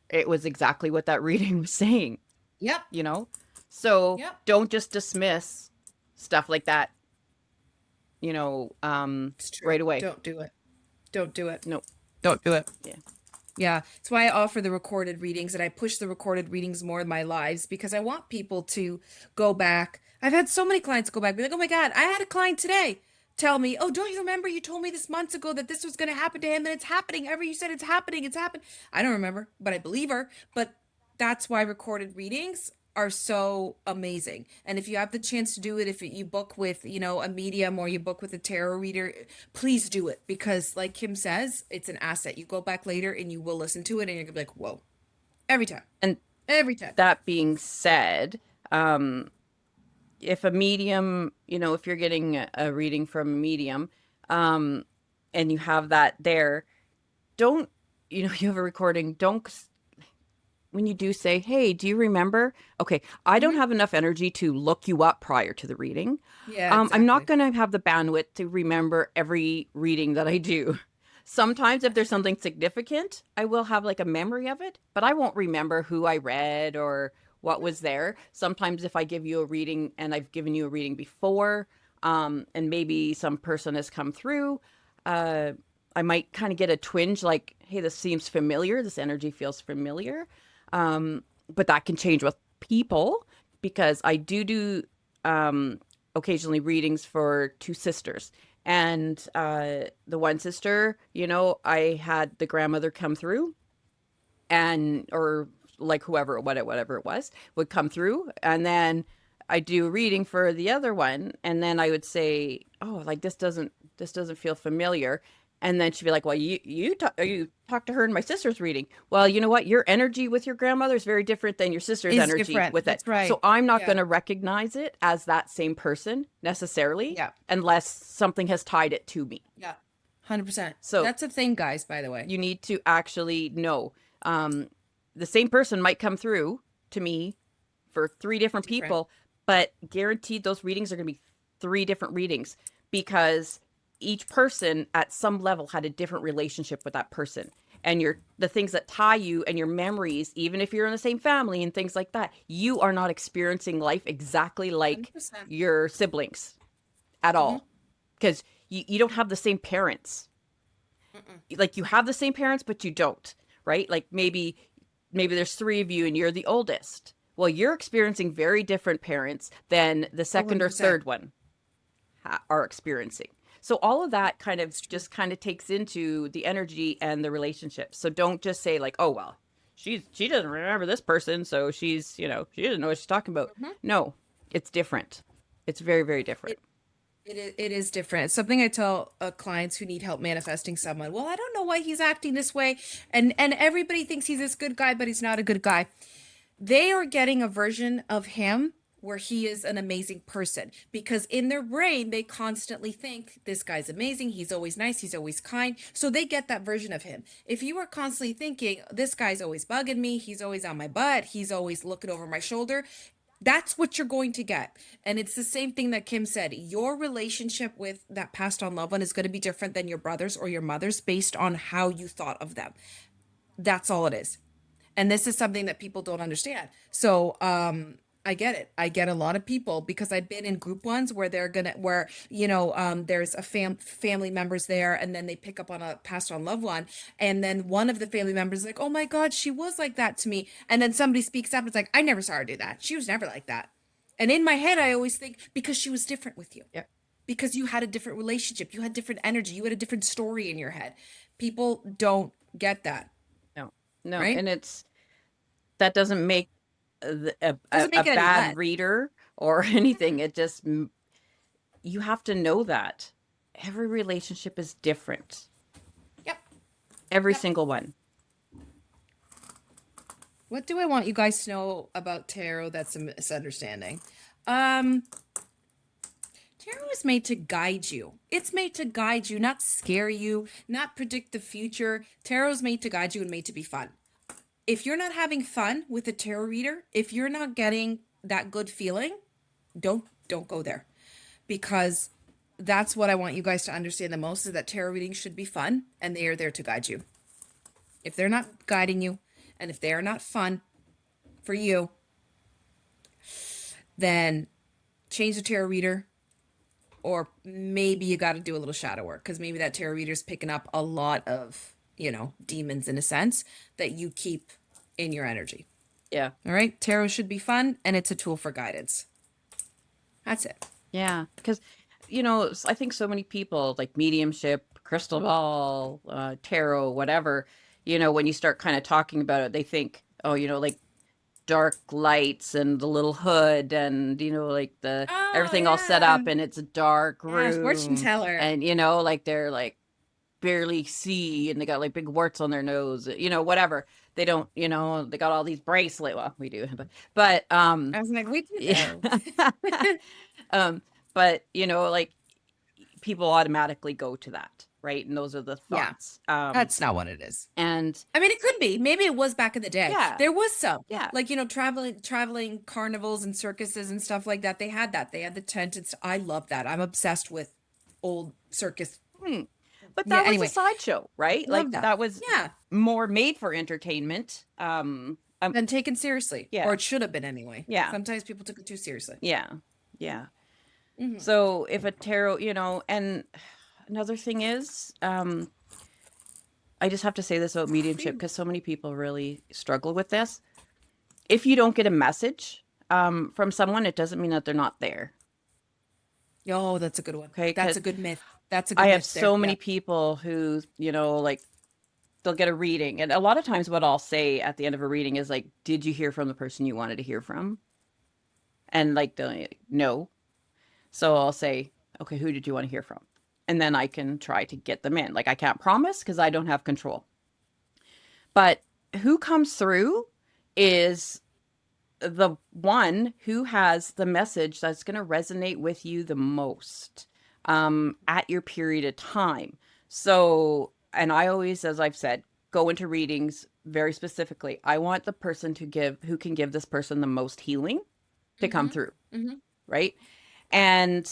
it was exactly what that reading was saying. Yep. you know? So Yep. don't just dismiss stuff like that, It's true. right away. Don't do it. Don't do it. No. Don't do it. Yeah. Yeah, that's why I offer the recorded readings and I push the recorded readings more in my lives because I want people to go back. I've had so many clients go back, be like, "Oh my God, I had a client today tell me, oh, don't you remember you told me this months ago that this was going to happen to him and it's happening. Ever you said it's happening, it's happened." I don't remember, but I believe her. But that's why recorded readings are so amazing. And if you have the chance to do it, if you book with, a medium or you book with a tarot reader, please do it because like Kim says, it's an asset. You go back later and you will listen to it and you're gonna be like, whoa. Every time. And Every time. that being said, if a medium, if you're getting a reading from a medium, um, and you have that there, don't, you have a recording, don't, when you do say, hey, do you remember? Okay, I don't Hmm. have enough energy to look you up prior to the reading. Yeah, I'm not exactly. going to have the bandwidth to remember every reading that I do. Sometimes, if That's there's true. something significant, I will have like a memory of it, but I won't remember who I read or what was there. Sometimes, if I give you a reading and I've given you a reading before, and maybe some person has come through, uh, I might kind of get a twinge like, hey, this seems familiar. This energy feels familiar. But that can change with people, because I do um, occasionally readings for two sisters. And the one sister, I had the grandmother come through, and or like whatever it was, would come through, and then I do a reading for the other one, and then I would say, oh, like this doesn't feel familiar. And then she'd be like, well, you talked to her in my sister's reading. Well, you know what, your energy with your grandmother is very different than your sister's Is energy different. with it, That's right. so I'm not Yeah. going to recognize it as that same person necessarily, Yeah. unless something has tied it to me. Yeah. 100%. So That's a thing, guys, by the way. you need to actually know. Um, the same person might come through to me for three different Different. people, but guaranteed those readings are going to be three different readings, because each person at some level had a different relationship with that person. and the things that tie you and your memories, even if you're in the same family and things like that, you are not experiencing life exactly like 100%. your siblings at Mm-hmm. all, because you don't have the same parents. Mm-mm. Like, you have the same parents, but you don't, right? Like, maybe there's three of you and you're the oldest. Well, you're experiencing very different parents than the Oh, second or 100%. third one are experiencing. So all of that kind of It's true. just kind of takes into the energy and the relationship. So don't just say like, "Oh, well, she doesn't remember this person, so she's, she doesn't know what she's talking about." Mm-hmm. No, it's different. It's very, very different. It is different. It's something I tell clients who need help manifesting someone. Well, I don't know why he's acting this way, and everybody thinks he's this good guy, but he's not a good guy. They are getting a version of him where he is an amazing person because in their brain they constantly think this guy's amazing, he's always nice, he's always kind. So they get that version of him. If you are constantly thinking this guy's always bugging me, he's always on my butt, he's always looking over my shoulder, that's what you're going to get. And it's the same thing that Kim said. Your relationship with that passed on loved one is going to be different than your brother's or your mother's based on how you thought of them. That's all it is. And this is something that people don't understand. So, I get it. I get a lot of people because I've been in group ones where there's a family members there, and then they pick up on a passed on loved one, and then one of the family members is like, "Oh my God, she was like that to me," and then somebody speaks up. It's like, "I never saw her do that. She was never like that." And in my head, I always think because she was different with you, Yeah. because you had a different relationship, you had different energy, you had a different story in your head. People don't get that, No. No, right? and that doesn't make Doesn't a make it any bad less. reader or anything. It just, you have to know that every relationship is different. Yep. Every Yep. single one. What do I want you guys to know about tarot that's a misunderstanding? Um, Tarot is made to guide you. It's made to guide you, not scare you, not predict the future. Tarot is made to guide you and made to be fun. If you're not having fun with a tarot reader, if you're not getting that good feeling, don't go there, because that's what I want you guys to understand the most is that tarot readings should be fun and they are there to guide you. If they're not guiding you and if they are not fun for you, then change the tarot reader, or maybe you got to do a little shadow work because maybe that tarot reader's picking up a lot of, demons in a sense that you keep in your energy. Yeah. All right. Tarot should be fun and it's a tool for guidance. That's it. Yeah. Because, I think so many people like mediumship, crystal ball, tarot, whatever, when you start kind of talking about it, they think, oh, like dark lights and the little hood and, like the Oh, everything all set yeah. up and it's a dark Yeah. Fortune room teller. and, like they're like barely see and they got like big warts on their nose, whatever. They don't, they got all these bracelets. Well, we do, but I was like, we do yeah. though. um, but like people automatically go to that, right? And those are the Yeah. thoughts. That's not what it is. And I mean, it could be. Maybe it was back in the day. yeah, There was some, yeah. like, traveling carnivals and circuses and stuff like that. They had that. They had the tent and stuff. I love that. I'm obsessed with old circus. Hmm. But Yeah. that was a Anyway, sideshow, right? Like love that. that was Yeah. more made for entertainment. Then taken seriously, or Yeah, it should have been anyway. yeah, Sometimes people took it too seriously. yeah, yeah. Hmm. So if a tarot, and another thing is, I just have to say this about mediumship because so many people really struggle with this. If you don't get a message from someone, it doesn't mean that they're not there. Oh, that's a good one. Okay, That's because a good myth. That's a I good have myth there. so many Yeah. people who, like they'll get a reading, and a lot of times what I'll say at the end of a reading is like, "Did you hear from the person you wanted to hear from?" And like, they're like, no. So I'll say, "Okay, who did you want to hear from?" And then I can try to get them in. Like, I can't promise because I don't have control. But who comes through is the one who has the message that's going to resonate with you the most at your period of time. So, and I always, as I've said, go into readings very specifically. I want the person who can give this person the most healing to come Mm-hmm. through, Mm-hmm. right? And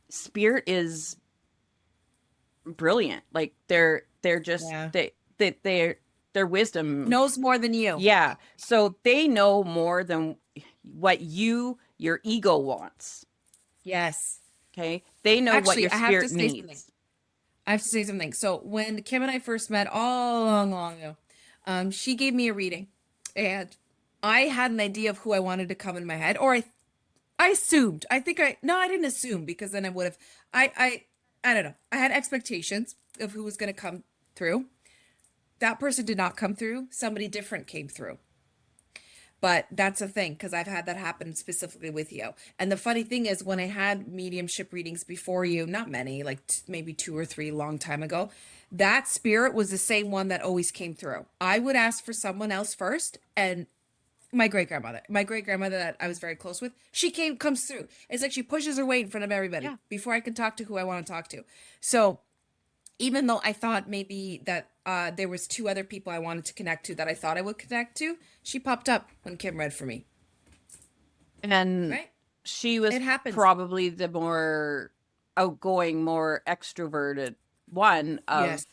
spirit is brilliant. Like they're just Yeah. their wisdom. Knows more than you. Yeah. So they know more than what your ego wants. Yes. Okay. They know what Actually, your I have to spirit say something. needs. I have to say something. So when Kim and I first met all long, long ago, she gave me a reading, and I had an idea of who I wanted to come in my head, or I assumed. I think I no, I didn't assume because then I would have. I don't know. I had expectations of who was going to come through. That person did not come through. Somebody different came through. But that's a thing because I've had that happen specifically with you. And the funny thing is, when I had mediumship readings before you, not many, like maybe two or three long time ago, that spirit was the same one that always came through. I would ask for someone else first, and my great grandmother that I was very close with, she comes through. It's like she pushes her way in front of everybody Yeah. before I can talk to who I want to talk to. So even though I thought maybe that there was two other people I wanted to connect to that I thought I would connect to, she popped up when Kim read for me. And Right? she was It happens. probably the more outgoing, more extroverted one of Yes,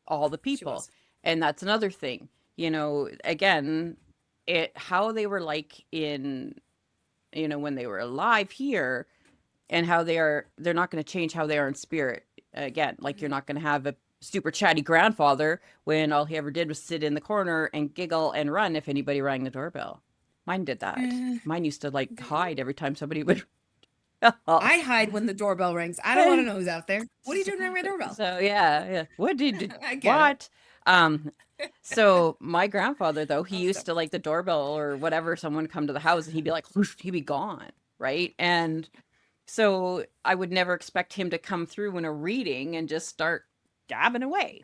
all the she people. was. And that's another thing. Again, how they were like when they were alive here, and how they're not going to change how they are in spirit. Again, like you're Mhm. not going to have a super chatty grandfather when all he ever did was sit in the corner and giggle and run if anybody rang the doorbell. Mine did that. Eh, Mine used to like did you? hide every time somebody would. I hide when the doorbell rings. I don't want to know who's out there. What are you doing ringing my doorbell? So yeah, yeah. What did you I get it. what? Um so my grandfather though, he used Awesome. to like the doorbell or whatever, someone come to the house and he'd be like whoosh, he'd be gone, right? And so I would never expect him to come through in a reading and just start gabbing away.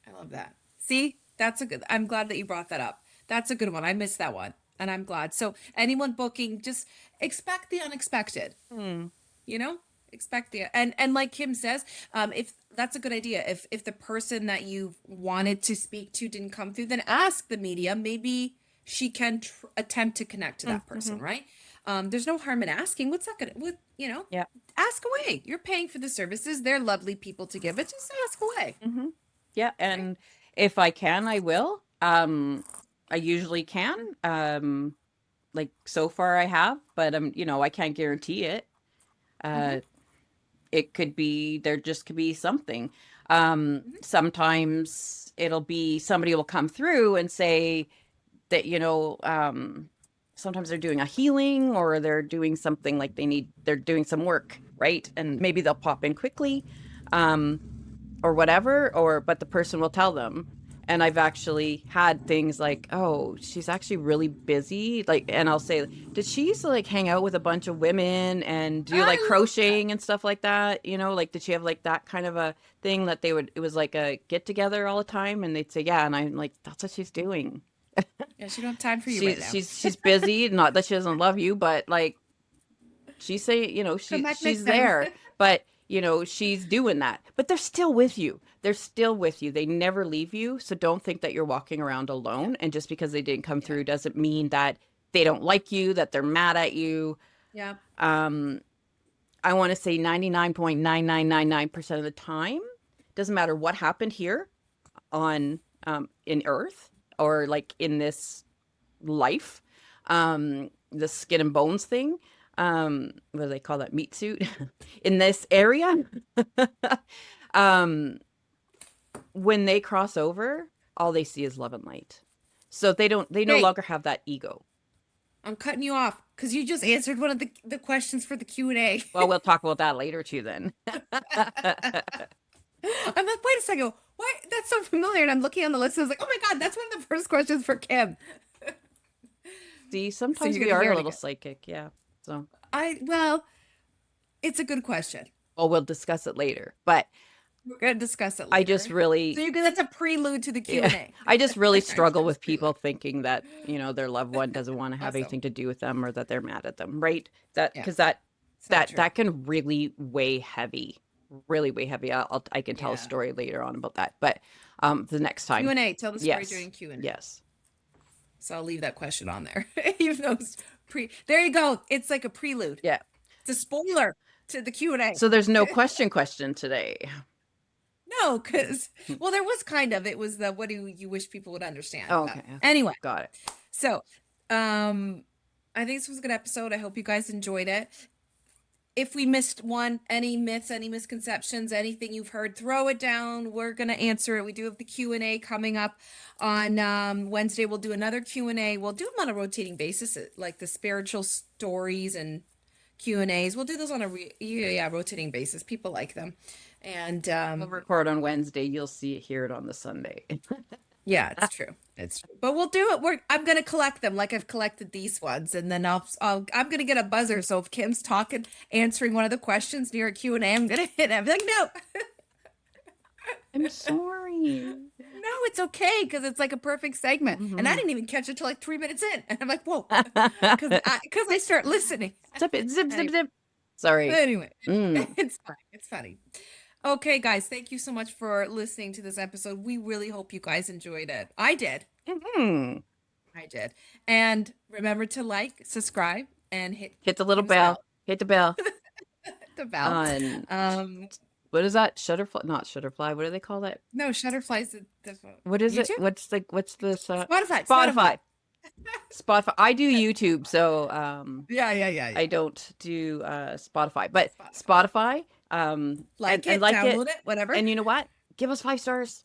I love that. See, that's a good. I'm glad that you brought that up. That's a good one. I missed that one, and I'm glad. So anyone booking, just expect the unexpected. Hmm. You know, expect the and like Kim says, if that's a good idea. If the person that you wanted to speak to didn't come through, then ask the medium. Maybe she can attempt to connect to that Mm-hmm. person, right? There's no harm in asking. What's that gonna? What Yeah. ask away. You're paying for the services. They're lovely people to give it. Just ask away. Mm-hmm. Yeah, Right? and if I can, I will. I usually can. Like so far I have, but I can't guarantee it. Mm-hmm. Uh, it could be there just could be something. Mm-hmm. Sometimes it'll be somebody will come through and say that sometimes they're doing a healing or they're doing something like they're doing some work, right? And maybe they'll pop in quickly. Um, or whatever, but the person will tell them. And I've actually had things like, oh, she's actually really busy. Like, and I'll say, did she used to like hang out with a bunch of women and do like I love that. crocheting and stuff like that? Like, did she have like that kind of a thing that it was like a get together all the time? And they'd say, yeah. And I'm like, that's what she's doing. Yeah, she don't have time for you right She's, now. she's, she's busy. Not that she doesn't love you, but like, she's saying, Come back next she's time. there, but she's doing that. But they're still with you. They're still with you. They never leave you. So don't think that you're walking around Yeah, alone. And just because they didn't come yeah, through doesn't mean that they don't like you, that they're mad at you. yeah. Um, I want to say 99.9999% of the time, doesn't matter what happened here on in Earth or like in this life, the skin and bones thing, what do they call that, meat suit, in this area. um when they cross over, all they see is love and light, so they no Hey, longer have that ego. I'm cutting you off because you just answered one of the questions for the Q&A. Well, we'll talk about that later too then. I'm like, wait a second, what? That's so familiar. And I'm looking on the list. And I was like, oh my God, that's one of the first questions for Kim. See, So sometimes you're we gonna are hear a it little again. psychic, yeah. So Well, it's a good question. well, we'll discuss it later, but We're gonna discuss it I just later. So really, you that's a prelude to the yeah, Q&A. I just really struggle Just with prelude. people thinking that, their loved one doesn't want to have Awesome. anything to do with them or that they're mad at them, right? That Yeah, because that it's not that true. that can really weigh heavy, really weigh heavy. I can tell a Yeah. story later on about that, but the next time, Q&A. Tell the story yes, during Q&A. yes, So I'll leave that question on there. Even though it's there you go. It's like a prelude. yeah. It's a spoiler to the Q&A. So there's no question today. No, because well, there was kind of. It was the what do you wish people would understand. Oh, But okay, okay. anyway, Got it. so I think this was a good episode. I hope you guys enjoyed it. If we missed one, any myths, any misconceptions, anything you've heard, throw it down. We're gonna answer it. We do have the Q&A coming up on Wednesday. We'll do another Q&A. We'll do them on a rotating basis, like the spiritual stories and Q&As. We'll do those on a rotating basis. People like them. And We'll record on Wednesday. You'll hear it on the Sunday. yeah, it's true. It's true. But we'll do it. I'm gonna collect them like I've collected these ones, and then I'm gonna get a buzzer. So if Kim's talking, answering one of the questions near a Q&A, I'm gonna hit him. Like, no, I'm sorry. no, it's okay because it's like a perfect segment, and I Mhm. didn't even catch it till like 3 minutes in, and I'm like, whoa, because I start listening. Zip it, zip, zip, Anyway, zip. Sorry. anyway, Mm. it's funny. It's funny. Okay, guys, thank you so much for listening to this episode. We really hope you guys enjoyed it. I did. Mhm. I did. And remember to like, subscribe, and hit Hit the little Kim's bell. Hit the bell. the bell. On Um, what is that? Shutterfly? Not Shutterfly. What do they call that? no, Shutterfly's the What is it? YouTube? What's this? Spotify. Spotify. I do YouTube, so Yeah. I don't do Spotify, but Spotify. Spotify. And Like it, like it, download it, whatever. and you know what? Give us 5 stars.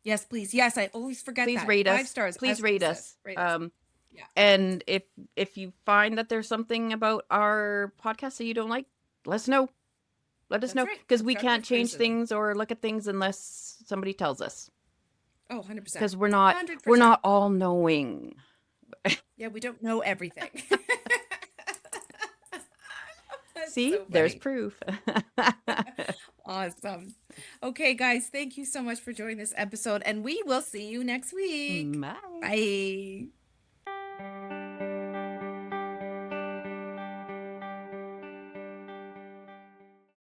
Yes, please. Yes, I always forget Please that. rate 5 us. stars. Please as rate Kim us. says. Rate us. Yeah. And if you find that there's something about our podcast that you don't like, let us know. Let us That's know, right. because we Constructive can't change criticism. things or look at things unless somebody tells us. Oh, 100%. Because we're 100%. not all knowing. Yeah, we don't know everything. That's See, so there's funny. proof. Awesome. Okay, guys, thank you so much for joining this episode, and we will see you next week. Bye. Bye.